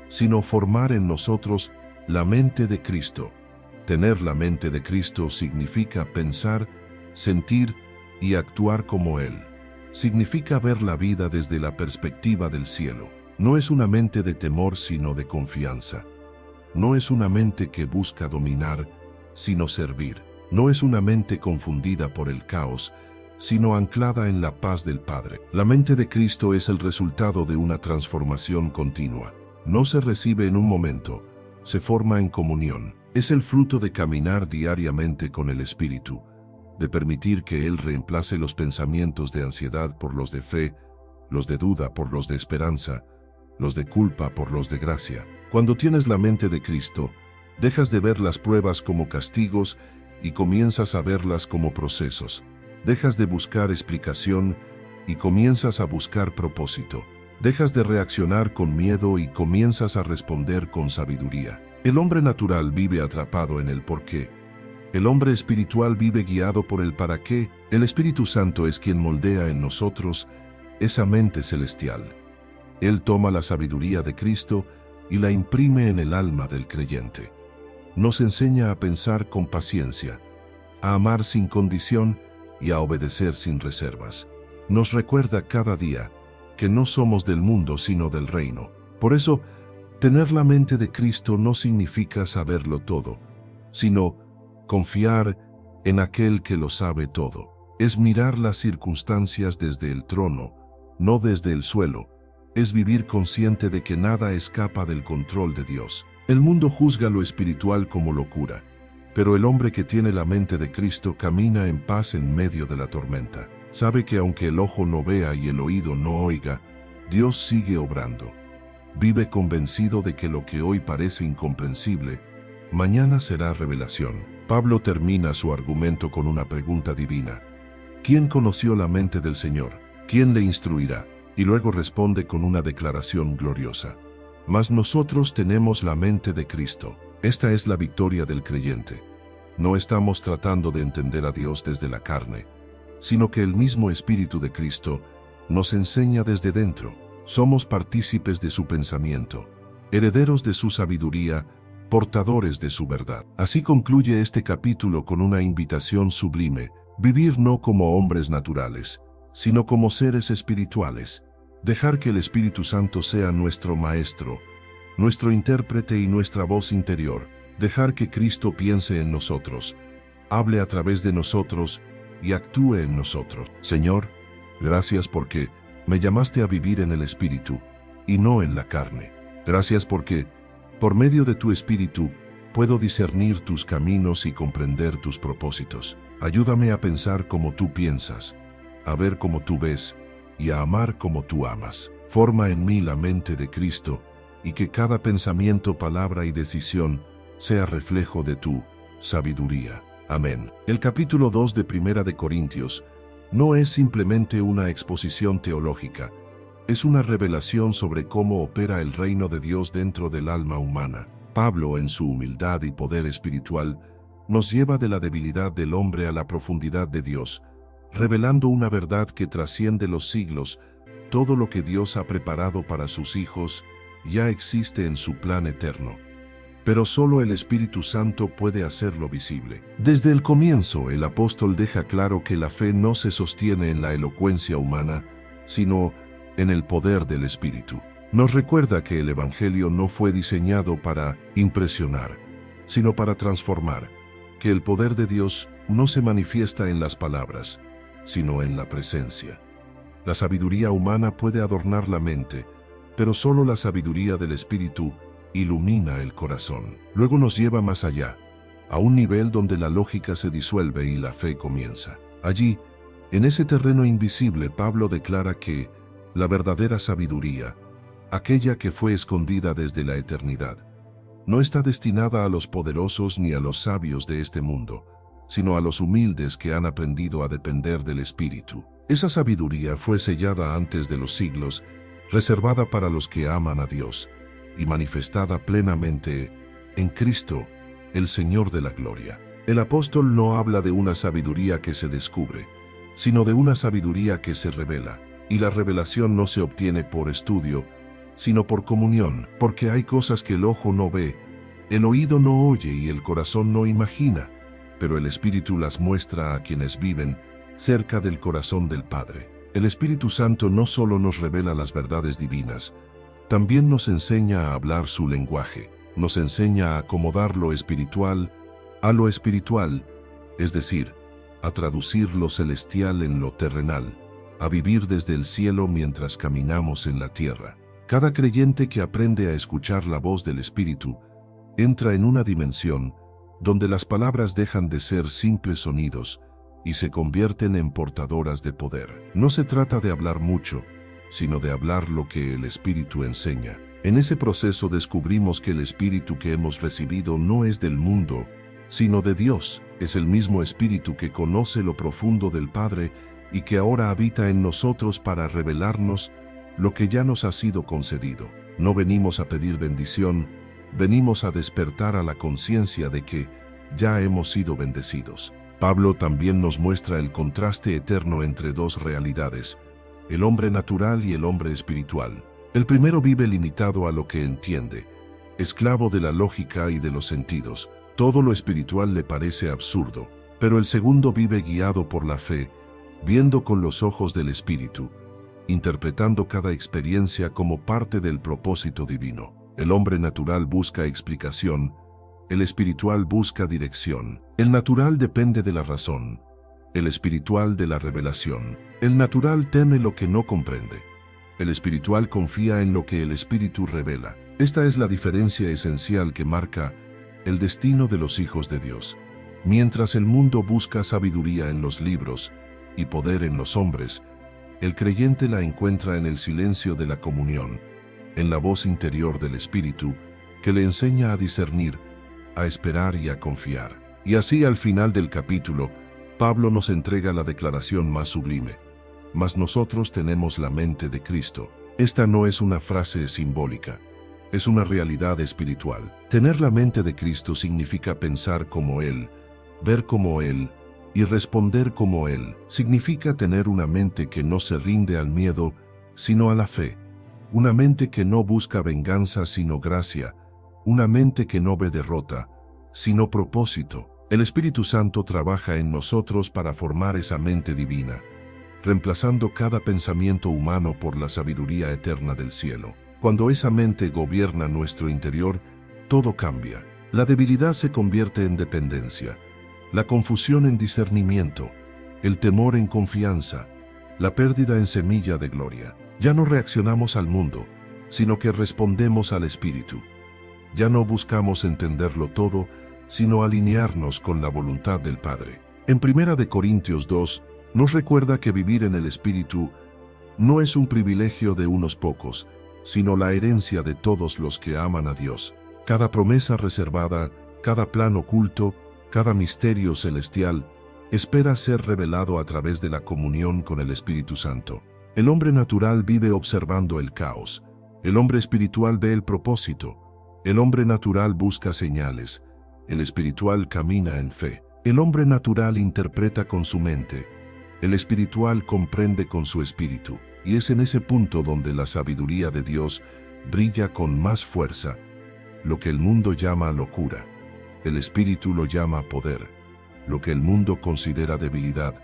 A: sino formar en nosotros la mente de Cristo. Tener la mente de Cristo significa pensar, sentir y actuar como Él. Significa ver la vida desde la perspectiva del cielo. No es una mente de temor, sino de confianza. No es una mente que busca dominar, sino servir. No es una mente confundida por el caos, sino anclada en la paz del Padre. La mente de Cristo es el resultado de una transformación continua. No se recibe en un momento, se forma en comunión. Es el fruto de caminar diariamente con el Espíritu, de permitir que Él reemplace los pensamientos de ansiedad por los de fe, los de duda por los de esperanza, los de culpa por los de gracia. Cuando tienes la mente de Cristo, dejas de ver las pruebas como castigos y comienzas a verlas como procesos. Dejas de buscar explicación y comienzas a buscar propósito. Dejas de reaccionar con miedo y comienzas a responder con sabiduría. El hombre natural vive atrapado en el porqué. El hombre espiritual vive guiado por el para qué. El Espíritu Santo es quien moldea en nosotros esa mente celestial. Él toma la sabiduría de Cristo y la imprime en el alma del creyente. Nos enseña a pensar con paciencia, a amar sin condición y a obedecer sin reservas. Nos recuerda cada día que no somos del mundo sino del reino. Por eso, tener la mente de Cristo no significa saberlo todo, sino confiar en aquel que lo sabe todo. Es mirar las circunstancias desde el trono, no desde el suelo. Es vivir consciente de que nada escapa del control de Dios. El mundo juzga lo espiritual como locura, pero el hombre que tiene la mente de Cristo camina en paz en medio de la tormenta. Sabe que aunque el ojo no vea y el oído no oiga, Dios sigue obrando. Vive convencido de que lo que hoy parece incomprensible, mañana será revelación. Pablo termina su argumento con una pregunta divina. ¿Quién conoció la mente del Señor? ¿Quién le instruirá? Y luego responde con una declaración gloriosa. Mas nosotros tenemos la mente de Cristo. Esta es la victoria del creyente. No estamos tratando de entender a Dios desde la carne, sino que el mismo Espíritu de Cristo nos enseña desde dentro. Somos partícipes de su pensamiento, herederos de su sabiduría, portadores de su verdad. Así concluye este capítulo con una invitación sublime: vivir no como hombres naturales, sino como seres espirituales. Dejar que el Espíritu Santo sea nuestro maestro, nuestro intérprete y nuestra voz interior. Dejar que Cristo piense en nosotros, hable a través de nosotros y actúe en nosotros. Señor, gracias porque me llamaste a vivir en el Espíritu y no en la carne. Gracias porque, por medio de tu Espíritu, puedo discernir tus caminos y comprender tus propósitos. Ayúdame a pensar como tú piensas, a ver como tú ves y a amar como tú amas. Forma en mí la mente de Cristo y que cada pensamiento, palabra y decisión sea reflejo de tu sabiduría. Amén. El capítulo 2 de Primera de Corintios no es simplemente una exposición teológica, es una revelación sobre cómo opera el reino de Dios dentro del alma humana. Pablo, en su humildad y poder espiritual, nos lleva de la debilidad del hombre a la profundidad de Dios, revelando una verdad que trasciende los siglos. Todo lo que Dios ha preparado para sus hijos ya existe en su plan eterno. Pero solo el Espíritu Santo puede hacerlo visible. Desde el comienzo, el apóstol deja claro que la fe no se sostiene en la elocuencia humana, sino en el poder del Espíritu. Nos recuerda que el Evangelio no fue diseñado para impresionar, sino para transformar, que el poder de Dios no se manifiesta en las palabras, sino en la presencia. La sabiduría humana puede adornar la mente, pero solo la sabiduría del Espíritu ilumina el corazón. Luego nos lleva más allá, a un nivel donde la lógica se disuelve y la fe comienza. Allí, en ese terreno invisible, Pablo declara que la verdadera sabiduría, aquella que fue escondida desde la eternidad, no está destinada a los poderosos ni a los sabios de este mundo, sino a los humildes que han aprendido a depender del Espíritu. Esa sabiduría fue sellada antes de los siglos, reservada para los que aman a Dios, y manifestada plenamente en Cristo, el Señor de la gloria. El apóstol no habla de una sabiduría que se descubre, sino de una sabiduría que se revela, y la revelación no se obtiene por estudio, sino por comunión, porque hay cosas que el ojo no ve, el oído no oye y el corazón no imagina, pero el Espíritu las muestra a quienes viven cerca del corazón del Padre. El Espíritu Santo no solo nos revela las verdades divinas, también nos enseña a hablar su lenguaje, nos enseña a acomodar lo espiritual a lo espiritual, es decir, a traducir lo celestial en lo terrenal, a vivir desde el cielo mientras caminamos en la tierra. Cada creyente que aprende a escuchar la voz del Espíritu entra en una dimensión donde las palabras dejan de ser simples sonidos y se convierten en portadoras de poder. No se trata de hablar mucho, sino de hablar lo que el Espíritu enseña. En ese proceso descubrimos que el Espíritu que hemos recibido no es del mundo, sino de Dios. Es el mismo Espíritu que conoce lo profundo del Padre y que ahora habita en nosotros para revelarnos lo que ya nos ha sido concedido. No venimos a pedir bendición, venimos a despertar a la conciencia de que ya hemos sido bendecidos. Pablo también nos muestra el contraste eterno entre dos realidades, el hombre natural y el hombre espiritual. El primero vive limitado a lo que entiende, esclavo de la lógica y de los sentidos. Todo lo espiritual le parece absurdo, pero el segundo vive guiado por la fe, viendo con los ojos del Espíritu, interpretando cada experiencia como parte del propósito divino. El hombre natural busca explicación, el espiritual busca dirección. El natural depende de la razón, el espiritual de la revelación. El natural teme lo que no comprende. El espiritual confía en lo que el Espíritu revela. Esta es la diferencia esencial que marca el destino de los hijos de Dios. Mientras el mundo busca sabiduría en los libros y poder en los hombres, el creyente la encuentra en el silencio de la comunión, en la voz interior del Espíritu, que le enseña a discernir, a esperar y a confiar. Y así al final del capítulo, Pablo nos entrega la declaración más sublime: mas nosotros tenemos la mente de Cristo. Esta no es una frase simbólica, es una realidad espiritual. Tener la mente de Cristo significa pensar como Él, ver como Él y responder como Él. Significa tener una mente que no se rinde al miedo, sino a la fe. una mente que no busca venganza sino gracia, una mente que no ve derrota, sino propósito. El Espíritu Santo trabaja en nosotros para formar esa mente divina, reemplazando cada pensamiento humano por la sabiduría eterna del cielo. Cuando esa mente gobierna nuestro interior, todo cambia. La debilidad se convierte en dependencia, la confusión en discernimiento, el temor en confianza, la pérdida en semilla de gloria. Ya no reaccionamos al mundo, sino que respondemos al Espíritu. Ya no buscamos entenderlo todo, sino alinearnos con la voluntad del Padre. En 1 Corintios 2, nos recuerda que vivir en el Espíritu no es un privilegio de unos pocos, sino la herencia de todos los que aman a Dios. Cada promesa reservada, cada plan oculto, cada misterio celestial, espera ser revelado a través de la comunión con el Espíritu Santo. El hombre natural vive observando el caos. El hombre espiritual ve el propósito. El hombre natural busca señales. El espiritual camina en fe. El hombre natural interpreta con su mente. El espiritual comprende con su espíritu. Y es en ese punto donde la sabiduría de Dios brilla con más fuerza. Lo que el mundo llama locura, el espíritu lo llama poder. Lo que el mundo considera debilidad,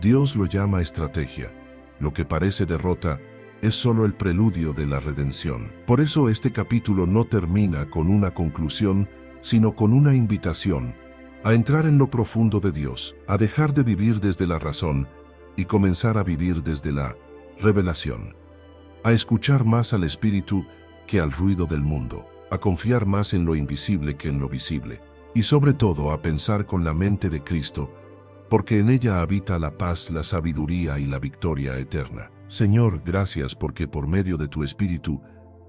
A: Dios lo llama estrategia. Lo que parece derrota es solo el preludio de la redención. Por eso este capítulo no termina con una conclusión, sino con una invitación a entrar en lo profundo de Dios, a dejar de vivir desde la razón y comenzar a vivir desde la revelación, a escuchar más al Espíritu que al ruido del mundo, a confiar más en lo invisible que en lo visible, y sobre todo a pensar con la mente de Cristo, porque en ella habita la paz, la sabiduría y la victoria eterna. Señor, gracias porque por medio de tu Espíritu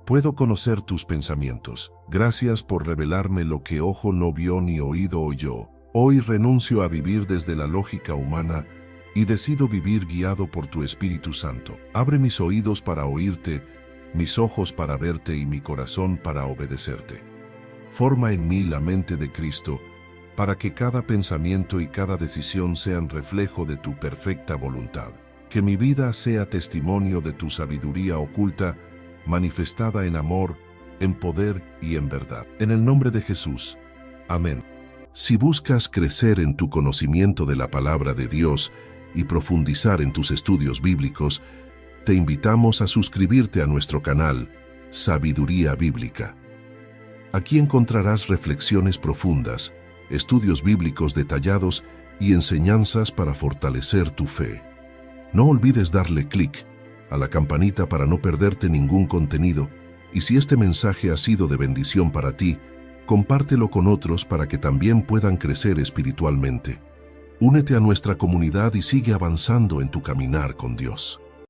A: puedo conocer tus pensamientos. Gracias por revelarme lo que ojo no vio ni oído oyó. Hoy renuncio a vivir desde la lógica humana y decido vivir guiado por tu Espíritu Santo. Abre mis oídos para oírte, mis ojos para verte y mi corazón para obedecerte. Forma en mí la mente de Cristo, para que cada pensamiento y cada decisión sean reflejo de tu perfecta voluntad. Que mi vida sea testimonio de tu sabiduría oculta, manifestada en amor, en poder y en verdad. En el nombre de Jesús. Amén. Si buscas crecer en tu conocimiento de la palabra de Dios y profundizar en tus estudios bíblicos, te invitamos a suscribirte a nuestro canal, Sabiduría Bíblica. Aquí encontrarás reflexiones profundas, estudios bíblicos detallados y enseñanzas para fortalecer tu fe. No olvides darle clic a la campanita para no perderte ningún contenido, y si este mensaje ha sido de bendición para ti, compártelo con otros para que también puedan crecer espiritualmente. Únete a nuestra comunidad y sigue avanzando en tu caminar con Dios.